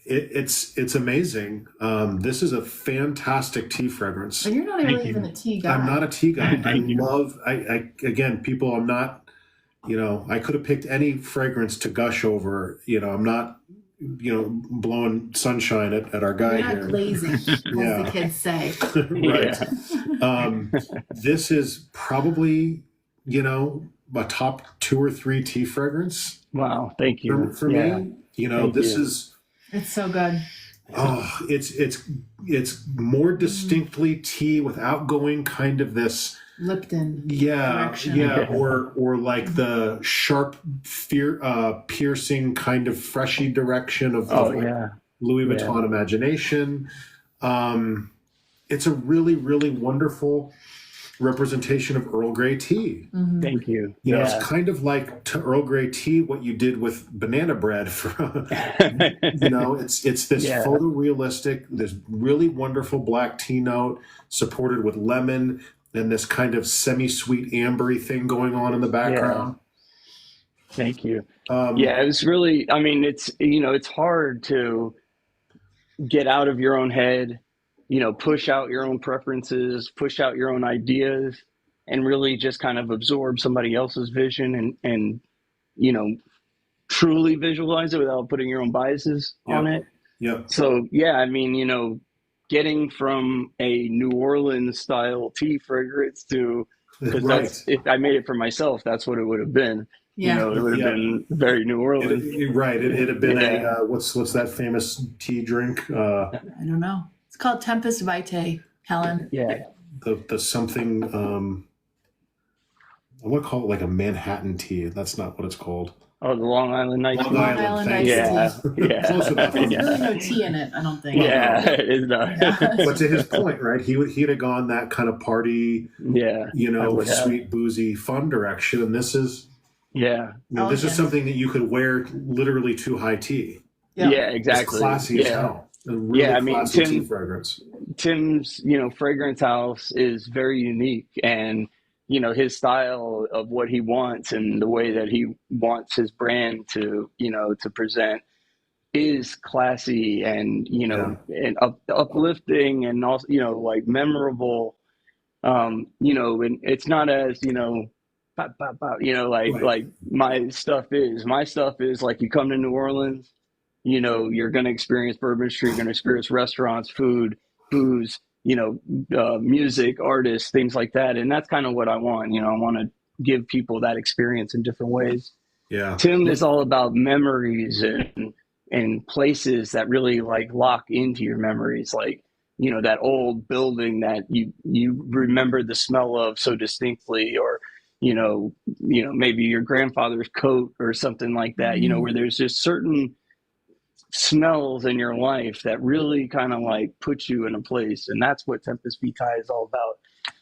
it's amazing. This is a fantastic tea fragrance. And you're not really even a tea guy. I'm not a tea guy. I again, people, I'm not, I could have picked any fragrance to gush over. I'm not, blowing sunshine at our guy You're not here. glazing, as the kids say. Right. This is probably, a top 2 or 3 tea fragrance. Wow. Thank you. For me, this is. It's so good. Oh, it's more distinctly tea without going kind of this Lipton. direction. Or like the sharp, piercing kind of freshy direction of Louis Vuitton Imagination. It's a really, really wonderful representation of Earl Grey tea. Thank you. It's kind of like to Earl Grey tea what you did with banana bread. It's this photorealistic, this really wonderful black tea note supported with lemon and this kind of semi-sweet ambery thing going on in the background. Thank you. It was really, it's hard to get out of your own head, push out your own preferences, push out your own ideas, and really just kind of absorb somebody else's vision and truly visualize it without putting your own biases on it. So, getting from a New Orleans style tea fragrance to, because if I made it for myself, that's what it would have been. It would have been very New Orleans. It'd have been a, what's that famous tea drink? I don't know. It's called Tempest Vitae, Helen. The something, I want to call it like a Manhattan tea. That's not what it's called. Oh, the Long Island iced tea. Long Island iced tea. Close enough. There's really no tea in it, I don't think. It's not. But to his point, right? He'd have gone that kind of party, sweet, boozy, fun direction. And this is, this is something that you could wear literally to high tea. Exactly. It's classy as hell. A really classy tea fragrance. Tim's, fragrance house is very unique, and his style of what he wants and the way that he wants his brand to, to present is classy and, and uplifting and also, like memorable, and it's not as, pop, pop, pop, like my stuff is like you come to New Orleans, you're going to experience Bourbon Street, you're going to experience restaurants, food, booze, music, artists, things like that. And that's kind of what I want. I want to give people that experience in different ways. Tim is all about memories and places that really like lock into your memories. Like, that old building that you remember the smell of so distinctly, or, maybe your grandfather's coat or something like that, where there's just certain smells in your life that really kind of like put you in a place, and that's what Tempest Vitae is all about.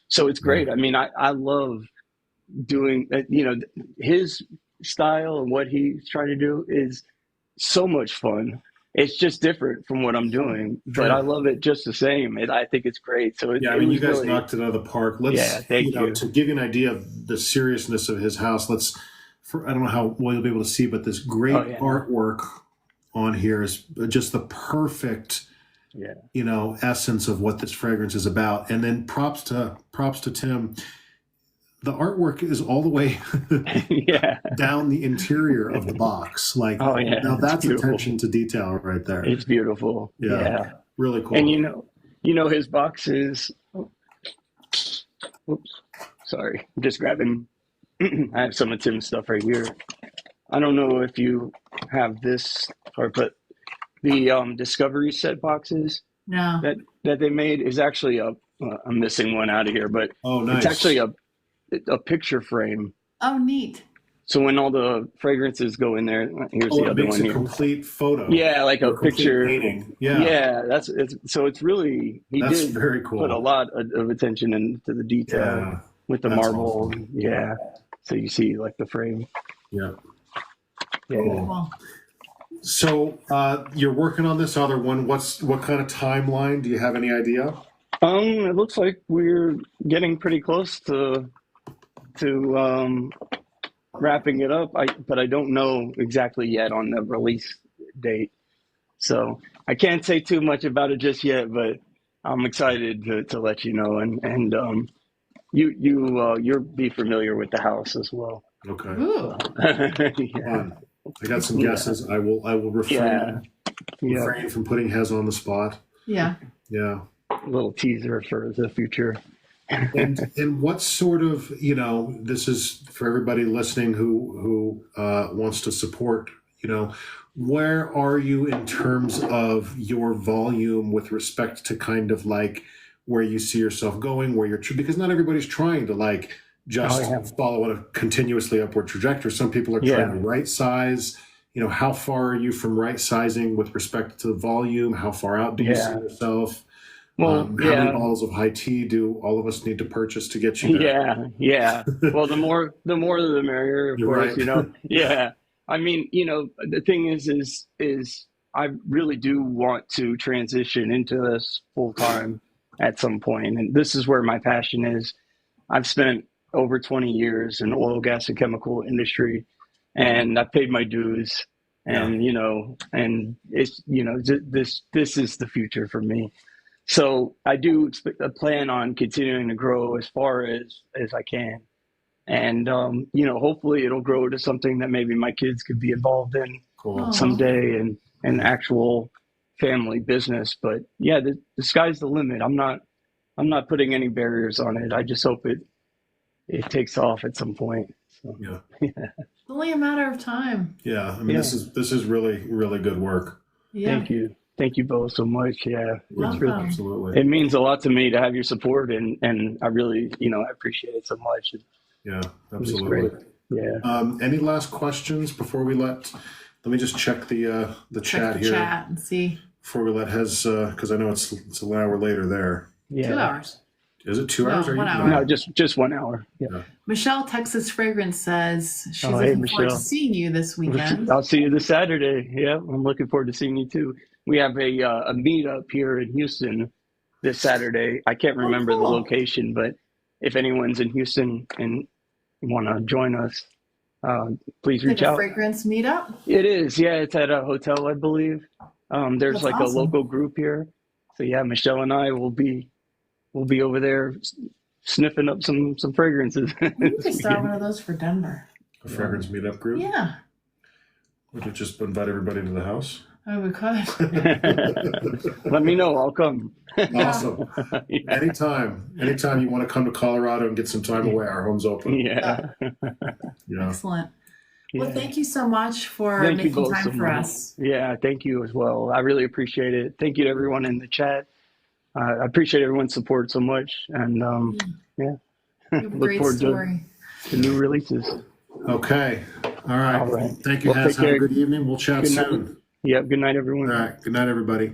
So it's great. I love doing his style and what he's trying to do is so much fun. It's just different from what I'm doing, but I love it just the same. I think it's great. So you guys really knocked it out of the park. Let's, thank you. To give you an idea of the seriousness of his house, I don't know how well you'll be able to see, but this great artwork on here is just the perfect, essence of what this fragrance is about. And then props to Tim. The artwork is all the way down the interior of the box. Like, now that's attention to detail right there. It's beautiful. Really cool. And his boxes. Oops, sorry, I'm just grabbing. I have some of Tim's stuff right here. I don't know if you have this part, but the Discovery set boxes that they made is actually I'm missing one out of here, but nice. It's actually a picture frame. Oh, neat. So when all the fragrances go in there, here's Oh, the it other makes one a here. complete photo. Yeah, like Or a complete picture. painting. Yeah. Yeah, so it's really, he That's did very put a cool. lot of attention into the detail Yeah. with the That's marble. awesome. Yeah. So you see like the frame. Yeah. Yeah. Cool. Cool. So you're working on this other one. What kind of timeline? Do you have any idea? It looks like we're getting pretty close to wrapping it up. But I don't know exactly yet on the release date. So I can't say too much about it just yet, but I'm excited to let you know. And you'll be familiar with the house as well. Okay. Ooh. Yeah. Fun. I got some Yeah. guesses. I will Yeah. refrain from putting Hez on the spot. Yeah. Yeah. A little teaser for the future. And what sort of, this is for everybody listening who wants to support, where are you in terms of your volume with respect to kind of like where you see yourself going, because not everybody's trying to like just follow a continuously upward trajectory. Some people are trying to right size. How far are you from right sizing with respect to the volume? How far out do you see yourself? Well, how many bottles of high tea do all of us need to purchase to get you there? Yeah. Well, the more the merrier, of You're course, right. Yeah. I mean, the thing is I really do want to transition into this full time at some point. And this is where my passion is. I've spent over 20 years in oil, gas, and chemical industry, and I've paid my dues. And, and it's, this is the future for me. So I do plan on continuing to grow as far as I can. And, hopefully it'll grow to something that maybe my kids could be involved in Cool. someday, and an actual family business. But yeah, the sky's the limit. I'm not putting any barriers on it. I just hope it takes off at some point. So, Yeah. It's only a matter of time. Yeah. I mean, this is really, really good work. Yeah. Thank you both so much. Yeah, it's really, Absolutely. it means a lot to me to have your support, and I really, I appreciate it so much. Yeah, It's absolutely. great. Yeah. Any last questions before we let me just check the Check chat the here chat and see. before we let Hez, because I know it's an hour later there. Yeah. 2 hours. Is it 2 No, hours? 1 hour. No, just 1 hour. Yeah. Michelle, Texas Fragrance says she's Oh, hey, looking forward to Michelle. seeing you this weekend. I'll see you this Saturday. Yeah, I'm looking forward to seeing you too. We have a meetup here in Houston this Saturday. I can't remember the cool. location, but if anyone's in Houston and want to join us, please Like reach a out. fragrance meetup? It is, yeah. It's at a hotel, I believe. There's That's like awesome. a local group here, so yeah. Michelle and I will be over there sniffing up some fragrances. We need to start one of those for Denver. A fragrance meetup group? Yeah. Would you just invite everybody to the house? Oh, we could. Let me know. I'll come. Awesome. Yeah. Anytime you want to come to Colorado and get some time away, our home's open. Yeah. Yeah. Excellent. Well, Yeah. thank you so much for Thank you making both time so for much. us. Yeah, thank you as well. I really appreciate it. Thank you to everyone in the chat. I appreciate everyone's support so much, and You have a look great forward story. to new releases. Okay. All right. All right. Thank you, Well, Hez. take Have a care. good evening. We'll chat Good night. soon. Yeah, good night, everyone. All right. Good night, everybody.